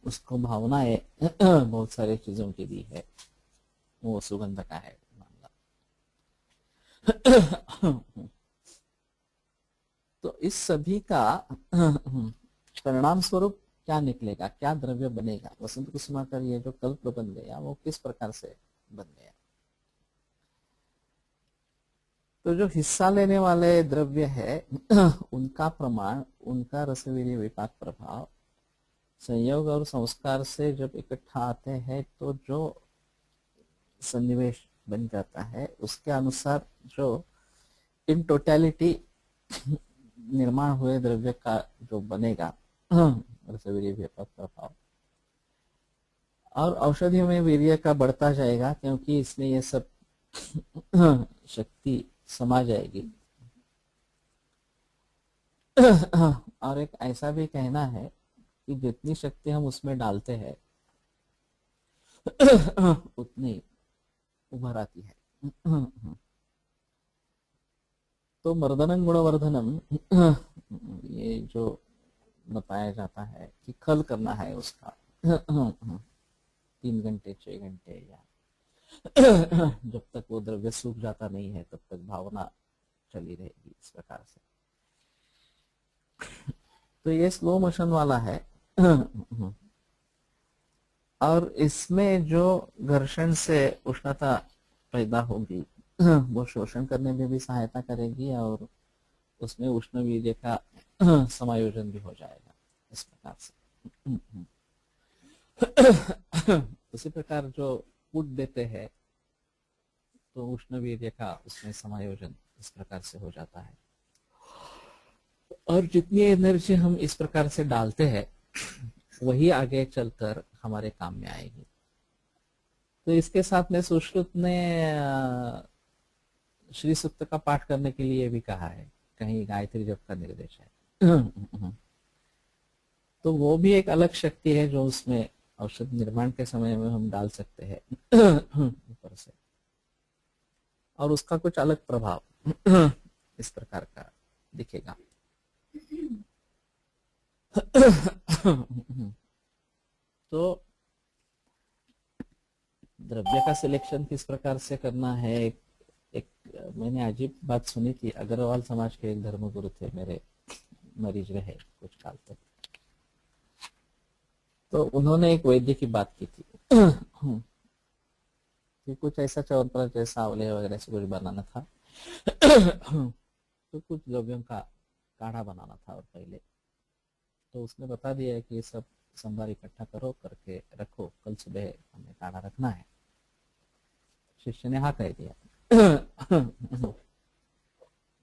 उसको भावनाएं बहुत सारी चीजों की दी है, वो सुगंध का है मामला। तो इस सभी का परिणाम स्वरूप क्या निकलेगा, क्या द्रव्य बनेगा, वसंत कुसुमाकर ये जो कल्प बन गया वो किस प्रकार से बन गया। तो जो हिस्सा लेने वाले द्रव्य है उनका प्रमाण, उनका रसवीर्य विपाक प्रभाव संयोग और संस्कार से जब इकट्ठा आते हैं, तो जो सन्निवेश बन जाता है उसके अनुसार जो इन टोटलिटी निर्माण हुए द्रव्य का जो बनेगा रसवीर्य विपाक प्रभाव, और औषधियों में वीर्य का बढ़ता जाएगा, क्योंकि इसमें ये सब शक्ति समा जाएगी। और एक ऐसा भी कहना है कि जितनी शक्ति हम उसमें डालते हैं उतनी उभर आती है। तो मर्दनं गुणवर्धनम ये जो बताया जाता है कि खल करना है उसका 3 घंटे 6 घंटे, या जब तक वो द्रव्य सूख जाता नहीं है तब तक भावना चली रहेगी इस प्रकार से। तो ये स्लो मोशन वाला है। और इसमें जो घर्षण से उष्णता पैदा होगी वो शोषण करने में भी सहायता करेगी और उसमें उष्णवीर्य का समायोजन भी हो जाएगा इस प्रकार से। उसी प्रकार जो पुट देते हैं तो उष्णवीर्य का उसमें समायोजन इस प्रकार से हो जाता है। और जितनी एनर्जी हम इस प्रकार से डालते हैं वही आगे चलकर हमारे काम में आएगी। तो इसके साथ में सुश्रुत ने श्री सूक्त का पाठ करने के लिए भी कहा है, कहीं गायत्री जप का निर्देश है। तो वो भी एक अलग शक्ति है जो उसमें औषध निर्माण के समय में हम डाल सकते हैं ऊपर से, और उसका कुछ अलग प्रभाव इस प्रकार का दिखेगा। तो द्रव्य का सिलेक्शन किस प्रकार से करना है, एक मैंने अजीब बात सुनी थी। अग्रवाल समाज के एक धर्मगुरु थे, मेरे मरीज रहे कुछ काल तक। तो उन्होंने एक वैद्य की बात की थी कि कुछ ऐसा च्यवनप्राश जैसा आंवले वगैरह से कुछ बनाना था। तो कुछ द्रव्यों का काढ़ा बनाना था, और पहले तो उसने बता दिया है कि ये सब संभार इकट्ठा करो, करके रखो, कल सुबह हमें काढ़ा रखना है। शिष्य ने हाँ कह दिया।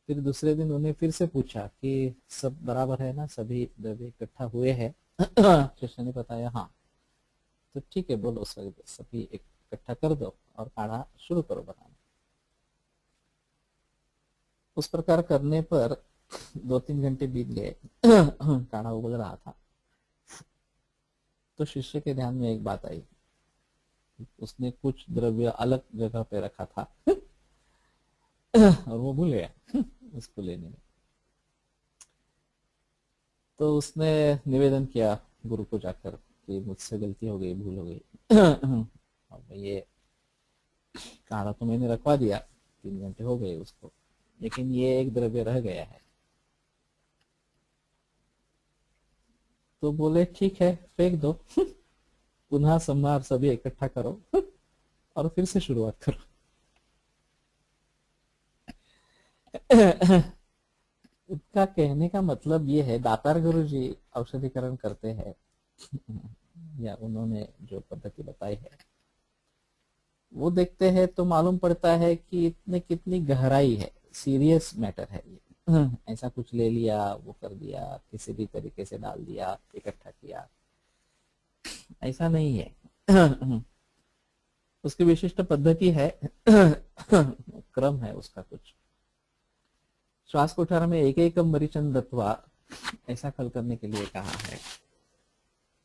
फिर दूसरे दिन उन्हें फिर से पूछा कि सब बराबर है ना, सभी द्रव्य इकट्ठा हुए हैं? शिष्य ने बताया हाँ। तो ठीक है, बोलो सभी इकट्ठा कर दो और काढ़ा शुरू करो बनाना। उस प्रकार करने पर 2-3 घंटे बीत गए। काढ़ा उबल रहा था। तो शिष्य के ध्यान में एक बात आई, उसने कुछ द्रव्य अलग जगह पे रखा था और वो भूल गया उसको लेने में। तो उसने निवेदन किया गुरु को जाकर कि मुझसे गलती हो गई, भूल हो गई। अब ये काढ़ा तो मैंने रखवा दिया, 3 घंटे हो गए उसको, लेकिन ये एक द्रव्य रह गया है। तो बोले ठीक है, फेंक दो। पुनः संभार सभी इकट्ठा करो और फिर से शुरुआत करो। उसका कहने का मतलब ये है, दातार गुरु जी औषधिकरण करते हैं या उन्होंने जो पद्धति बताई है वो देखते हैं तो मालूम पड़ता है कि इतने कितनी गहराई है, सीरियस मैटर है ये। ऐसा कुछ ले लिया, वो कर दिया, किसी भी तरीके से डाल दिया, इकट्ठा किया, ऐसा नहीं है। उसकी विशिष्ट पद्धति है, क्रम है उसका कुछ। श्वास कोठार में एक एक मरीचन दत्वा ऐसा खल करने के लिए कहा है।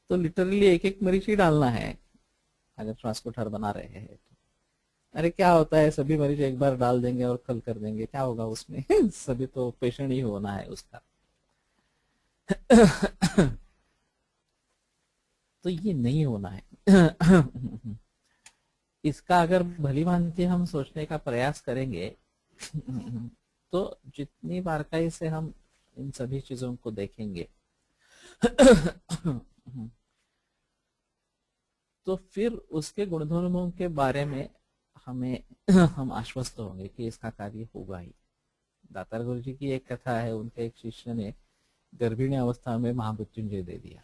तो लिटरली एक एक मरीच ही डालना है अगर श्वास कोठार बना रहे हैं तो। अरे क्या होता है, सभी मरीज एक बार डाल देंगे और खल कर देंगे, क्या होगा उसमें? सभी तो पेशेंट ही होना है उसका। तो ये नहीं होना है। इसका अगर भली भांति हम सोचने का प्रयास करेंगे तो जितनी बारकाई से हम इन सभी चीजों को देखेंगे तो फिर उसके गुणधर्मों के बारे में हम आश्वस्त होंगे कि इसका कार्य होगा ही। दातार गुरु जी की एक कथा है, उनके एक शिष्य ने गर्भिणी अवस्था में महामृत्युंजय दे दिया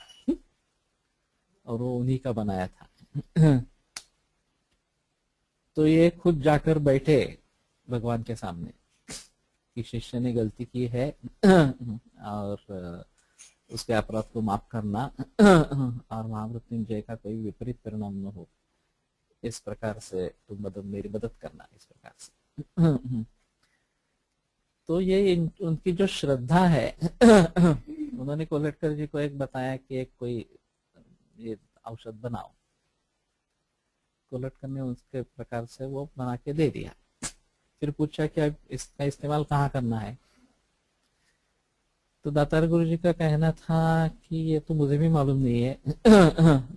और वो उन्हीं का बनाया था। तो ये खुद जाकर बैठे भगवान के सामने कि शिष्य ने गलती की है और उसके अपराध को माफ करना और महामृत्युंजय का कोई विपरीत परिणाम न हो, इस प्रकार से तुम मेरी मदद करना, इस प्रकार से। तो ये उनकी जो श्रद्धा है, उन्होंने कोलेटकर जी को एक बताया कि एक कोई ये औषध बनाओ। कोलेटकर ने उसके प्रकार से वो बना के दे दिया। फिर पूछा कि अब इसका इस्तेमाल कहाँ करना है। तो दातार गुरु जी का कहना था कि ये तो मुझे भी मालूम नहीं है,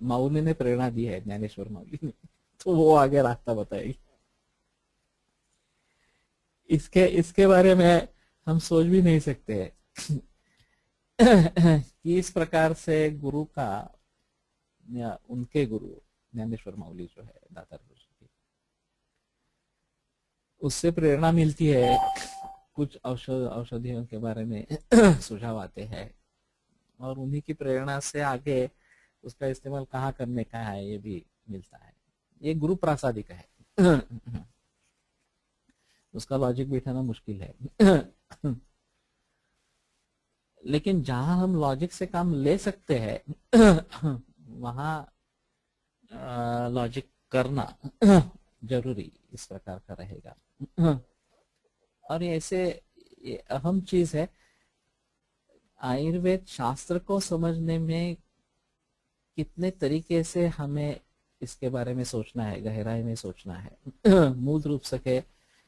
माऊली ने प्रेरणा दी है, ज्ञानेश्वर माऊली ने, तो वो आगे रास्ता बताएगी। इसके इसके बारे में हम सोच भी नहीं सकते हैं कि इस प्रकार से गुरु का या उनके गुरु ज्ञानेश्वर माऊली जो है दातार गुरु जी की, उससे प्रेरणा मिलती है, कुछ औषधियों के बारे में सुझाव आते हैं, और उन्हीं की प्रेरणा से आगे उसका इस्तेमाल कहाँ करने का है ये भी मिलता है। ये गुरु प्रासादिक है, उसका लॉजिक बैठाना मुश्किल है। लेकिन जहां हम लॉजिक से काम ले सकते हैं वहां लॉजिक करना जरूरी इस प्रकार का रहेगा। और ऐसे ये अहम चीज है, आयुर्वेद शास्त्र को समझने में कितने तरीके से हमें इसके बारे में सोचना है, गहराई में सोचना है।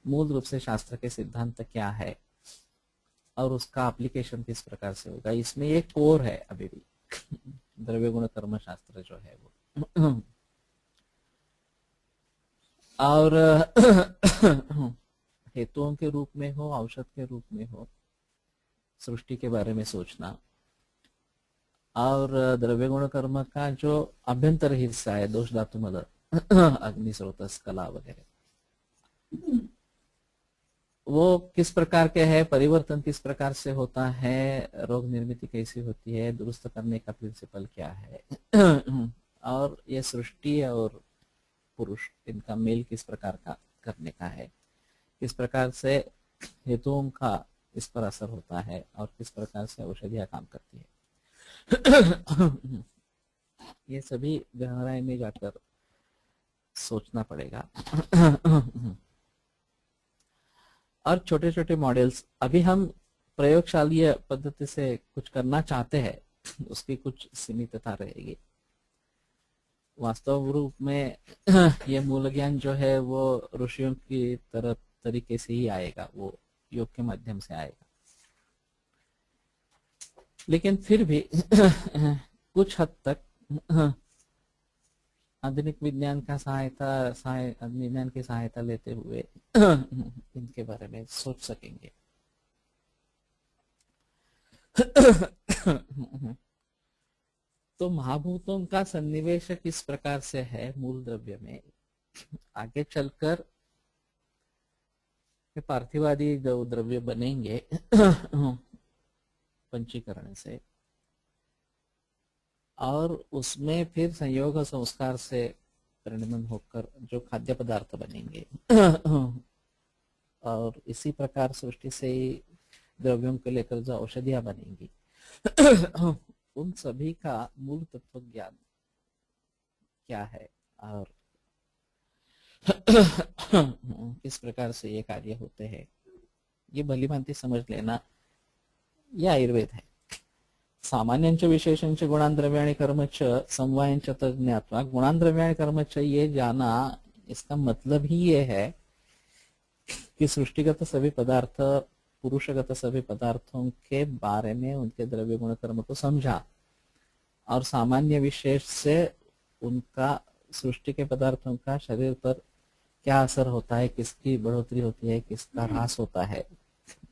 मूल रूप से शास्त्र के सिद्धांत क्या है और उसका एप्लीकेशन किस प्रकार से होगा, इसमें एक कोर है अभी भी। द्रव्य गुण कर्म शास्त्र जो है वो, और हेतुओं के रूप में हो, औषध के रूप में हो, सृष्टि के बारे में सोचना, और द्रव्य गुण कर्म का जो अभ्यंतर हिस्सा है, दोष धातु मल, अग्नि स्रोतस कला वगैरह, वो किस प्रकार के है, परिवर्तन किस प्रकार से होता है, रोग निर्मिति कैसी होती है, दुरुस्त करने का प्रिंसिपल क्या है, और ये सृष्टि और पुरुष, इनका मेल किस प्रकार का करने का है, किस प्रकार से हेतुओं का इस पर असर होता है, और किस प्रकार से औषधियां काम करती है। ये सभी गहराई में जाकर सोचना पड़ेगा। और छोटे छोटे मॉडल्स, अभी हम प्रयोगशालीय पद्धति से कुछ करना चाहते हैं, उसकी कुछ सीमितता रहेगी। वास्तव रूप में ये मूल ज्ञान जो है वो ऋषियों की तरफ तरीके से ही आएगा, वो योग के माध्यम से आएगा। लेकिन फिर भी कुछ हद तक आधुनिक विज्ञान की सहायता लेते हुए इनके बारे में सोच सकेंगे। तो महाभूतों का सन्निवेश किस प्रकार से है मूल द्रव्य में, आगे चलकर पार्थिवादी जो द्रव्य बनेंगे पंचीकरण से, और उसमें फिर संयोग संस्कार से परिणमन होकर जो खाद्य पदार्थ बनेंगे, और इसी प्रकार सृष्टि से ही द्रव्यों को लेकर जो औषधियां बनेंगी, उन सभी का मूल तत्व ज्ञान क्या है और किस प्रकार से ये कार्य होते हैं, ये भली भांति समझ लेना, यह आयुर्वेद है। सामान्यांच विशेषांच गुणान द्रव्याणि कर्मच समवायंच तज्ञात्वा, गुणान द्रव्याणि कर्मच ये जाना, इसका मतलब ही ये है कि सृष्टिगत सभी पदार्थ, पुरुषगत सभी पदार्थों के बारे में उनके द्रव्य गुण कर्म को समझा, और सामान्य विशेष से उनका सृष्टि के पदार्थों का शरीर पर क्या असर होता है, किसकी बढ़ोतरी होती है, किसका ह्रास होता है,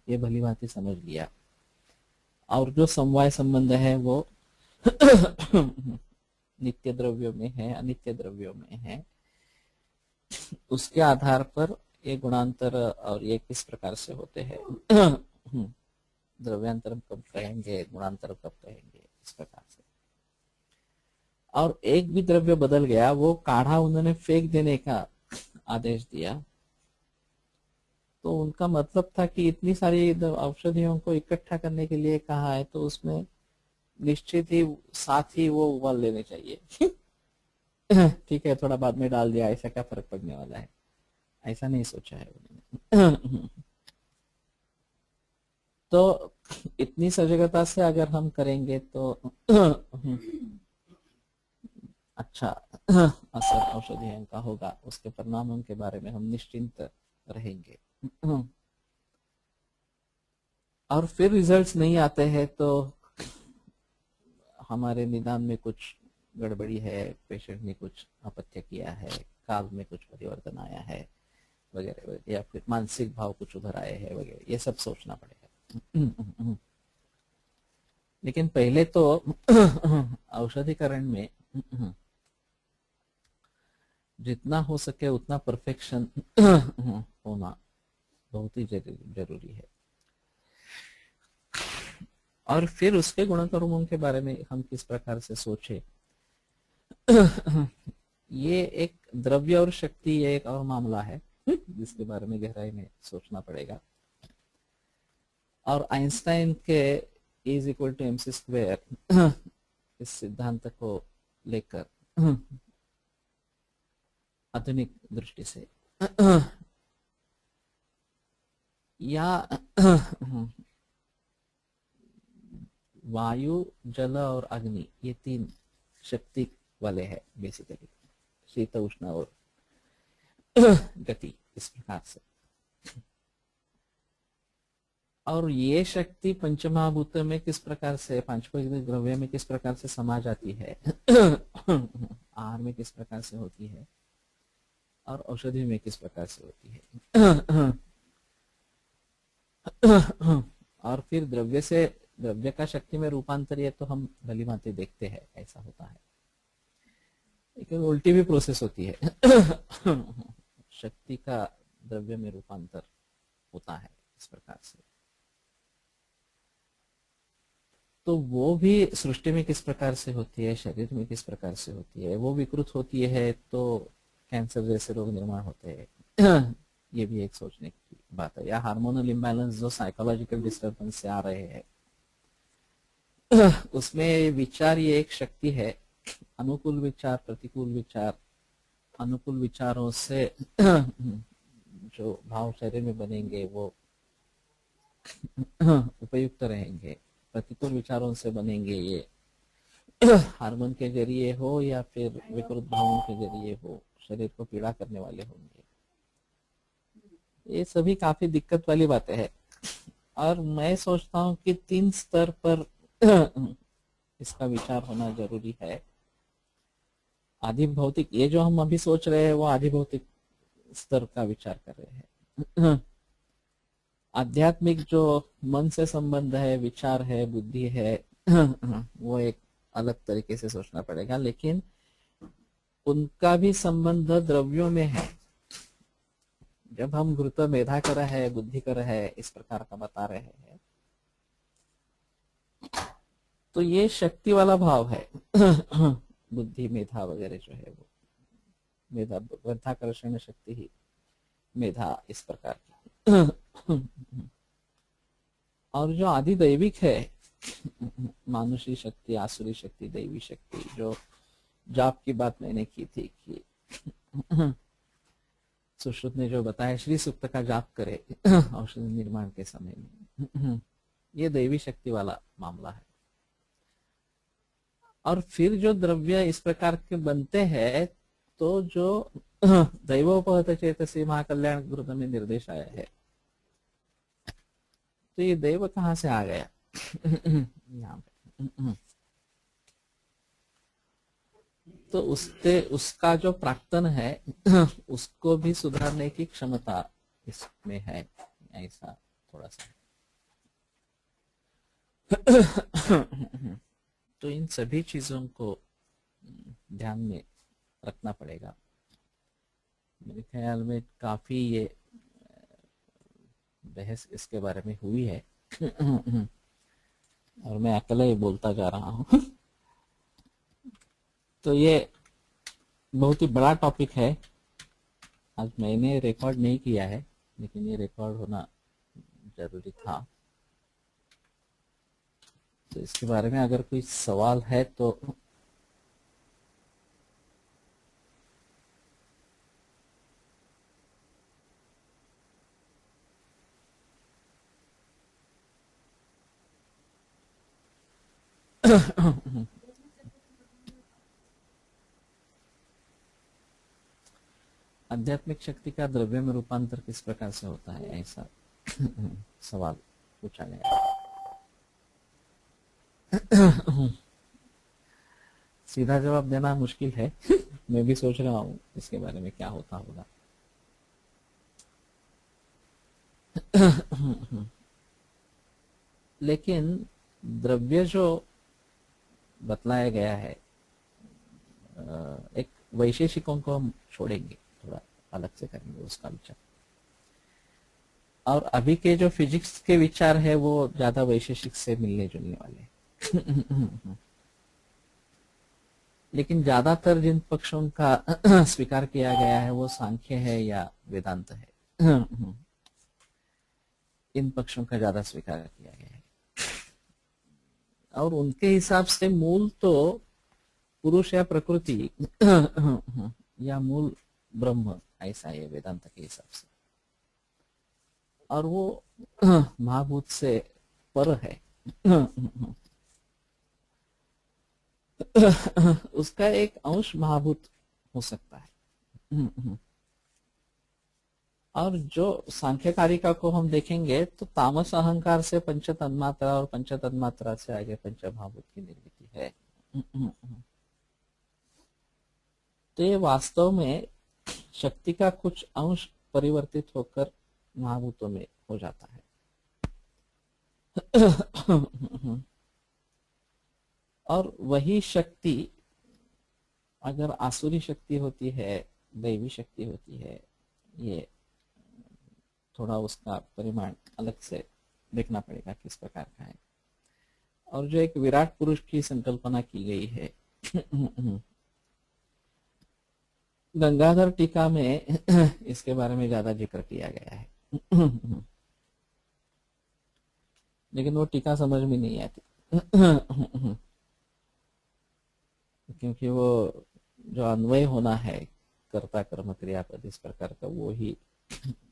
ये भली भांति समझ लिया। और जो समवाय संबंध है वो नित्य द्रव्यों में है, अनित्य द्रव्यों में है, उसके आधार पर ये गुणांतर और ये किस प्रकार से होते हैं, द्रव्यांतर कब कहेंगे, गुणांतर कब कहेंगे, इस प्रकार से। और एक भी द्रव्य बदल गया, वो काढ़ा उन्होंने फेंक देने का आदेश दिया, तो उनका मतलब था कि इतनी सारी औषधियों को इकट्ठा करने के लिए कहा है, तो उसमें निश्चित ही साथ ही वो उबाल लेने चाहिए। ठीक है, थोड़ा बाद में डाल दिया, ऐसा क्या फर्क पड़ने वाला है, ऐसा नहीं सोचा है उन्होंने। तो इतनी सजगता से अगर हम करेंगे तो अच्छा असर औषधियों का होगा, उसके परिणामों के बारे में हम निश्चिंत रहेंगे। और फिर रिजल्ट्स नहीं आते हैं तो हमारे निदान में कुछ गड़बड़ी है, पेशेंट ने कुछ अपत्य किया है, काल में कुछ परिवर्तन आया है वगैरह वगैरह, या फिर मानसिक भाव कुछ उधर आए हैं वगैरह, ये सब सोचना पड़ेगा। लेकिन पहले तो औषधिकरण में जितना हो सके उतना परफेक्शन होना बहुत ही जरूरी है। और फिर उसके गुणधर्मों के बारे में हम किस प्रकार से सोचे, ये एक द्रव्य और शक्ति, ये एक और मामला है जिसके बारे में गहराई में सोचना पड़ेगा। और आइंस्टाइन के is equal to MC square इस सिद्धांत को लेकर आधुनिक दृष्टि से या वायु, जल और अग्नि, ये तीन शक्ति वाले हैं बेसिकली, शीत, उष्ण और गति, इस प्रकार से। और ये शक्ति पंचमहाभूत में किस प्रकार से, पांचभौतिक द्रव्य में किस प्रकार से समा जाती है, आहार में किस प्रकार से होती है, और औषधि में किस प्रकार से होती है। और फिर द्रव्य से द्रव्य का शक्ति में रूपांतर, ये तो हम भली भांति देखते हैं ऐसा होता है, लेकिन उल्टी भी प्रोसेस होती है। शक्ति का द्रव्य में रूपांतर होता है इस प्रकार से। तो वो भी सृष्टि में किस प्रकार से होती है, शरीर में किस प्रकार से होती है, वो विकृत होती है तो कैंसर जैसे रोग निर्माण होते हैं। ये भी एक सोचने की बात है। या हार्मोनल इम्बैलेंस जो साइकोलॉजिकल डिस्टर्बेंस से आ रहे हैं, उसमें विचार ये एक शक्ति है। अनुकूल विचार, प्रतिकूल विचार, अनुकूल विचारों से जो भाव शरीर में बनेंगे वो उपयुक्त रहेंगे, प्रतिकूल विचारों से बनेंगे ये हार्मोन के जरिए हो या फिर विकृत भावों के जरिए हो, शरीर को पीड़ा करने वाले होंगे। ये सभी काफी दिक्कत वाली बातें हैं। और मैं सोचता हूँ कि 3 स्तर पर इसका विचार होना जरूरी है। आदि भौतिक, ये जो हम अभी सोच रहे हैं वो आदि भौतिक स्तर का विचार कर रहे हैं। आध्यात्मिक जो मन से संबंध है, विचार है, बुद्धि है, वो एक अलग तरीके से सोचना पड़ेगा। लेकिन उनका भी संबंध द्रव्यों में है। जब हम घृत मेधा कर है, बुद्धि कर है, इस प्रकार का बता रहे हैं, तो ये शक्ति वाला भाव है। बुद्धि, मेधा वगैरह जो है वो मेधा, ग्रंथाकर्षण शक्ति ही मेधा, इस प्रकार की। और जो आदि दैविक है, मानुषी शक्ति, आसुरी शक्ति, दैवी शक्ति, जो जाप की बात मैंने की थी कि सुश्रुत ने जो बताया, श्री सूक्त का जाप करे औषधि निर्माण के समय में, ये दैवी शक्ति वाला मामला है। और फिर जो द्रव्य इस प्रकार के बनते हैं, तो जो दैवोपहत चेतसी महाकल्याण ग्रंथ में निर्देश आया है, तो ये दैव कहाँ से आ गया यहाँ पे। तो उसका जो प्राक्तन है उसको भी सुधारने की क्षमता इसमें है, ऐसा थोड़ा सा। तो इन सभी चीजों को ध्यान में रखना पड़ेगा। मेरे ख्याल में काफी ये बहस इसके बारे में हुई है और मैं अकेला ही बोलता जा रहा हूँ। तो ये बहुत ही बड़ा टॉपिक है। आज मैंने रिकॉर्ड नहीं किया है, लेकिन ये रिकॉर्ड होना जरूरी था। तो इसके बारे में अगर कोई सवाल है तो आध्यात्मिक शक्ति का द्रव्य में रूपांतर किस प्रकार से होता है, ऐसा सवाल पूछा गया। सीधा जवाब देना मुश्किल है। मैं भी सोच रहा हूँ इसके बारे में क्या होता होगा। लेकिन द्रव्य जो बतलाया गया है, एक वैशेषिकों को हम छोड़ेंगे, थोड़ा अलग से करेंगे उसका विचार। और अभी के जो फिजिक्स के विचार है वो ज्यादा वैशेषिक से मिलने जुलने वाले। लेकिन ज्यादातर जिन पक्षों का स्वीकार किया गया है वो सांख्य है या वेदांत है। इन पक्षों का ज्यादा स्वीकार किया गया है और उनके हिसाब से मूल तो पुरुष या प्रकृति या मूल ब्रह्म ऐसा है वेदांत के हिसाब से, और वो महाभूत से पर है। उसका एक अंश महाभूत हो सकता है। और जो सांख्य कारिका को हम देखेंगे तो तामस अहंकार से पंच तन्मात्रा और पंच तन्मात्रा से आगे पंच महाभूत की निर्मिति है। तो ये वास्तव में शक्ति का कुछ अंश परिवर्तित होकर महाभूतों में हो जाता है। और वही शक्ति अगर आसुरी शक्ति होती है, दैवी शक्ति होती है, ये थोड़ा उसका परिमाण अलग से देखना पड़ेगा किस प्रकार का है। और जो एक विराट पुरुष की संकल्पना की गई है, गंगाधर टीका में इसके बारे में ज्यादा जिक्र किया गया है। लेकिन वो टीका समझ में नहीं आती, क्योंकि वो जो अन्वय होना है कर्ता कर्म क्रियापद इस प्रकार का वो ही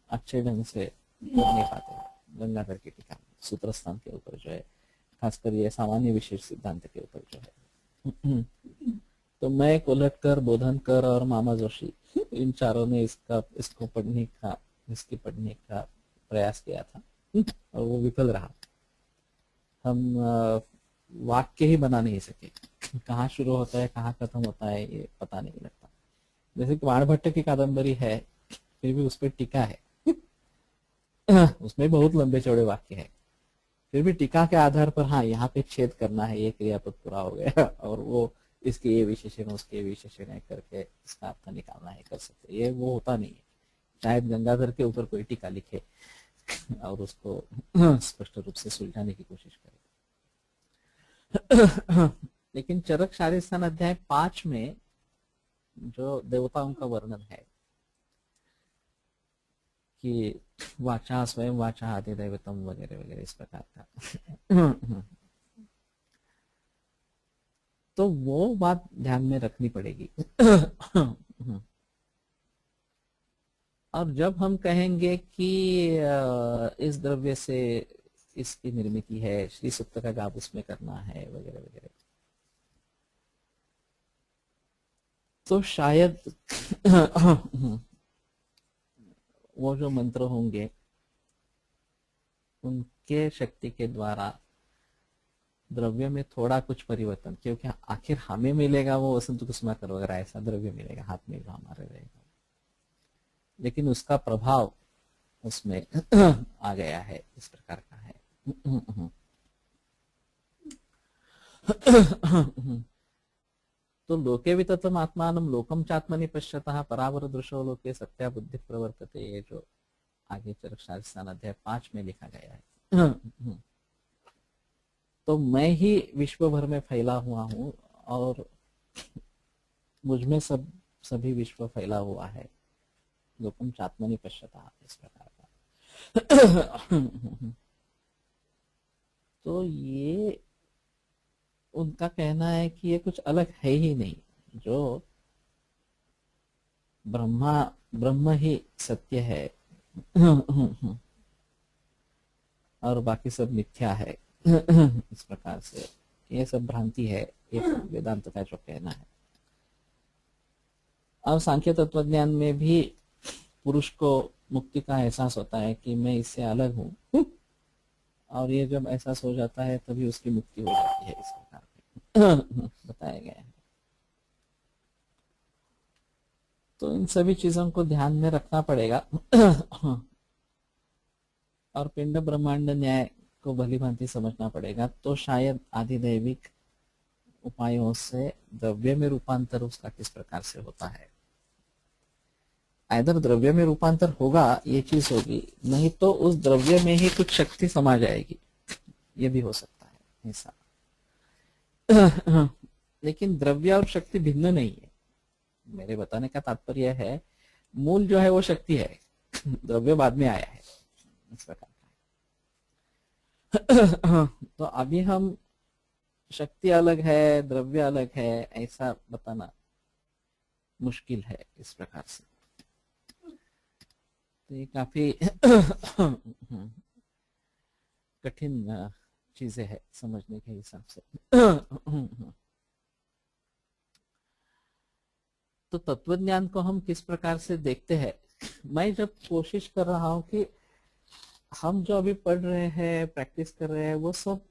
अच्छे ढंग से कर नहीं पाते गंगाधर की टीका में, सूत्र स्थान के ऊपर जो है, खासकर ये सामान्य विशेष सिद्धांत के ऊपर जो है। तो मैं कोलटकर, बोधनकर और मामा जोशी इन चारों ने इसकी पढ़ने का प्रयास किया था और वो विफल रहा। हम वाक्य ही बना नहीं सके, कहाँ शुरू होता है कहाँ खत्म होता है ये पता नहीं लगता। जैसे कि वाणभट्ट की कादम्बरी है, फिर भी उस पर टीका है। उसमें बहुत लंबे चौड़े वाक्य है, फिर भी टीका के आधार पर हाँ यहाँ पे छेद करना है, ये क्रियापद पूरा हो गया और वो इसके ये विशेषण उसके ये विशेषण है करके इसका अर्थ निकालना है, कर सकते। ये वो होता नहीं है। शायद गंगाधर के ऊपर कोई टीका लिखे और उसको स्पष्ट रूप से सुलझाने की कोशिश करे। लेकिन चरक शारीस्थान अध्याय 5 में जो देवताओं का वर्णन है कि वाचा स्वयं वाचा आदि दैवतम वगैरह वगैरह इस प्रकार का, तो वो बात ध्यान में रखनी पड़ेगी। और जब हम कहेंगे कि इस द्रव्य से इसकी निर्मिति है, श्री सूक्त का जाप उसमें करना है वगैरह वगैरह, तो शायद वो जो मंत्र होंगे उनके शक्ति के द्वारा द्रव्य में थोड़ा कुछ परिवर्तन, क्योंकि आखिर हमें मिलेगा वो वसंत कुसुमाकर वगैरह ऐसा द्रव्य मिलेगा हाथ में जो हमारे रहेगा, लेकिन उसका प्रभाव उसमें आ गया है, इस प्रकार का है। तो लोके विततम आत्मानम लोकम चात्मनि पश्यतः परावर दृशो लोके सत्या बुद्धि प्रवर्तते, ये जो आगे चरक शारीस्थान अध्याय 5 में लिखा गया है। तो मैं ही विश्व भर में फैला हुआ हूँ और मुझ में सभी विश्व फैला हुआ है, लोकम चात्मनि पश्यतः इस प्रकार का। तो ये उनका कहना है कि ये कुछ अलग है ही नहीं, जो ब्रह्म ही सत्य है और बाकी सब मिथ्या है। इस प्रकार से ये सब भ्रांति है, ये वेदांत का जो कहना है। और सांख्य तत्वज्ञान में भी पुरुष को मुक्ति का एहसास होता है कि मैं इससे अलग हूँ, और ये जब एहसास हो जाता है तभी उसकी मुक्ति हो जाती है, इस प्रकार बताया गया है। तो इन सभी चीजों को ध्यान में रखना पड़ेगा और पिंड ब्रह्मांड न्याय को भली भांति समझना पड़ेगा, तो शायद आधिदैविक उपायों से द्रव्य में रूपांतर उसका किस प्रकार से होता है। इधर द्रव्य में रूपांतर होगा, ये चीज होगी, नहीं तो उस द्रव्य में ही कुछ शक्ति समा जाएगी, ये भी हो सकता है ऐसा। लेकिन द्रव्य और शक्ति भिन्न नहीं है। मेरे बताने का तात्पर्य है, मूल जो है वो शक्ति है, द्रव्य बाद में आया है, इस प्रकार का। तो अभी हम शक्ति अलग है, द्रव्य अलग है, ऐसा बताना मुश्किल है इस प्रकार से। तो ये काफी कठिन चीजें है समझने के हिसाब से। तो तत्वज्ञान को हम किस प्रकार से देखते हैं, मैं जब कोशिश कर रहा हूं कि हम जो अभी पढ़ रहे हैं, प्रैक्टिस कर रहे हैं, वो सब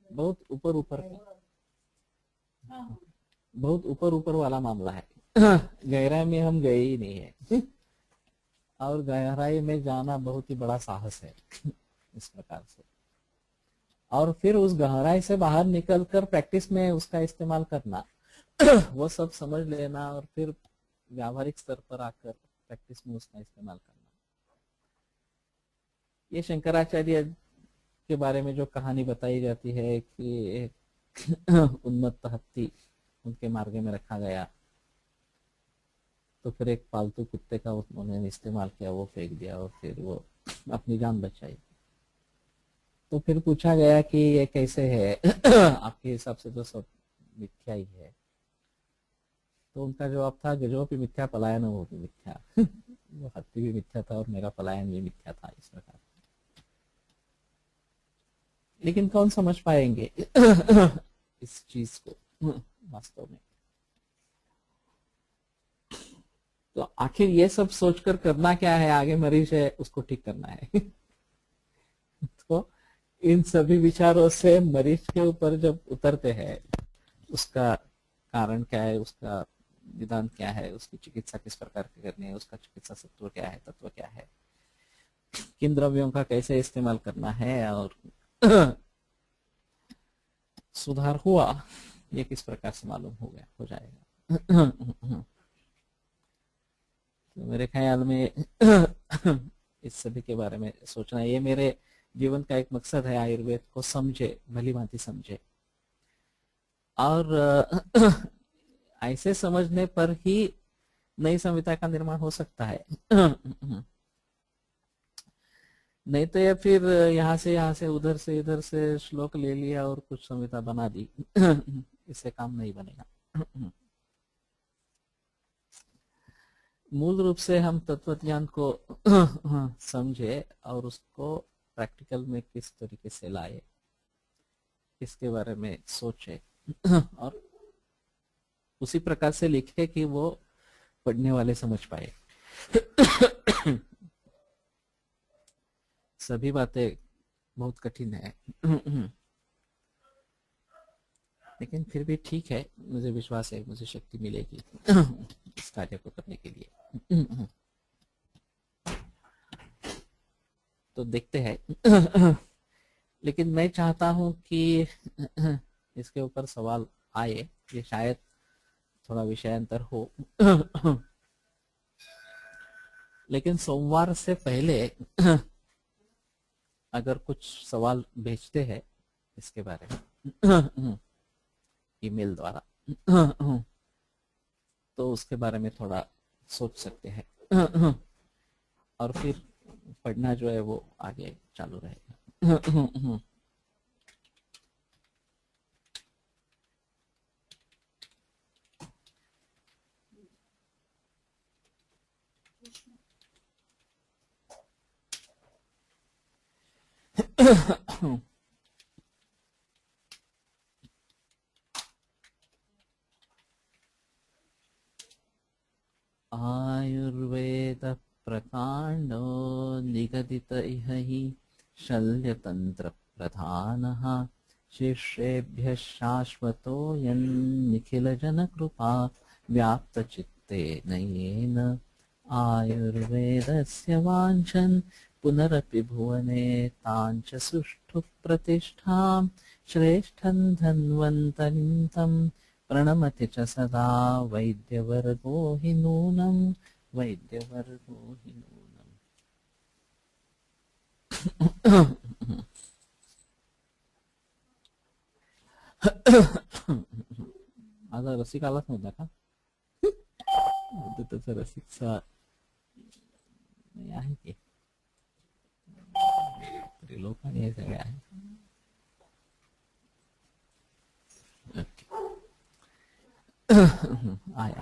बहुत ऊपर ऊपर वाला मामला है। गहराई में हम गए ही नहीं है, और गहराई में जाना बहुत ही बड़ा साहस है इस प्रकार से। और फिर उस गहराई से बाहर निकलकर प्रैक्टिस में उसका इस्तेमाल करना, वो सब समझ लेना, और फिर व्यावहारिक स्तर पर आकर प्रैक्टिस में उसका इस्तेमाल करना। ये शंकराचार्य के बारे में जो कहानी बताई जाती है कि उन्मत्त हत्ती उनके मार्ग में रखा गया, तो फिर एक पालतू कुत्ते का उन्होंने इस्तेमाल किया, वो फेंक दिया और फिर वो अपनी जान बचाई। तो फिर पूछा गया कि ये कैसे है, आपके हिसाब से तो सब मिथ्या ही है। तो उनका जवाब था, जो भी मिथ्या पलायन वो भी मिथ्या। वो हत्ती भी मिथ्या था और मेरा पलायन भी मिथ्या था, इस प्रकार। लेकिन कौन समझ पाएंगे इस चीज को वास्तव में। तो आखिर ये सब सोचकर करना क्या है, आगे मरीज है उसको ठीक करना है। तो इन सभी विचारों से मरीज के ऊपर जब उतरते हैं, उसका कारण क्या है, उसका निदान क्या है, उसकी चिकित्सा किस प्रकार की करनी है, उसका चिकित्सा सत्व क्या है, तत्व क्या है, किन द्रव्यों का कैसे इस्तेमाल करना है, और सुधार हुआ ये किस प्रकार से मालूम हो जाएगा। तो मेरे ख्याल में इस सभी के बारे में सोचना, ये मेरे जीवन का एक मकसद है, आयुर्वेद को समझे, भली भांति समझे। और ऐसे समझने पर ही नई संहिता का निर्माण हो सकता है। नहीं तो ये फिर यहाँ से उधर से इधर से श्लोक ले लिया और कुछ संहिता बना दी, इससे काम नहीं बनेगा। मूल रूप से हम तत्वज्ञान को समझे और उसको प्रैक्टिकल में किस तरीके से लाए, इसके बारे में सोचे, और उसी प्रकार से लिखे कि वो पढ़ने वाले समझ पाए। सभी बातें बहुत कठिन है, लेकिन फिर भी ठीक है, मुझे विश्वास है मुझे शक्ति मिलेगी इस कार्य को करने के लिए। तो देखते हैं। लेकिन मैं चाहता हूं कि इसके ऊपर सवाल आए, ये शायद थोड़ा विषयांतर हो। लेकिन सोमवार से पहले अगर कुछ सवाल भेजते हैं इसके बारे में ईमेल द्वारा, तो उसके बारे में थोड़ा सोच सकते हैं, और फिर पढ़ना जो है वो आगे चालू रहेगा। आयुर्वेद प्रकांडो निगदित इह हि शल्यतंत्र प्रधानः शिष्येभ्यः शाश्वतोऽयं निखिल जनकृपा व्याप्तचित्तेन येन आयुर्वेदस्य वाञ्छन् पुनरपि भुवने ताञ्च सुष्ठु प्रतिष्ठां श्रेष्ठं धन्वन्तरिं तं प्रणमति च सदा वैद्यवर्गो हि नूनं वैद्यवर्गो हि नूनम्. माझा रसिक आलाच नव्हता का? त्याचा रसिकचा आहे की लोक आणि हे सगळे आहे. ओके. आया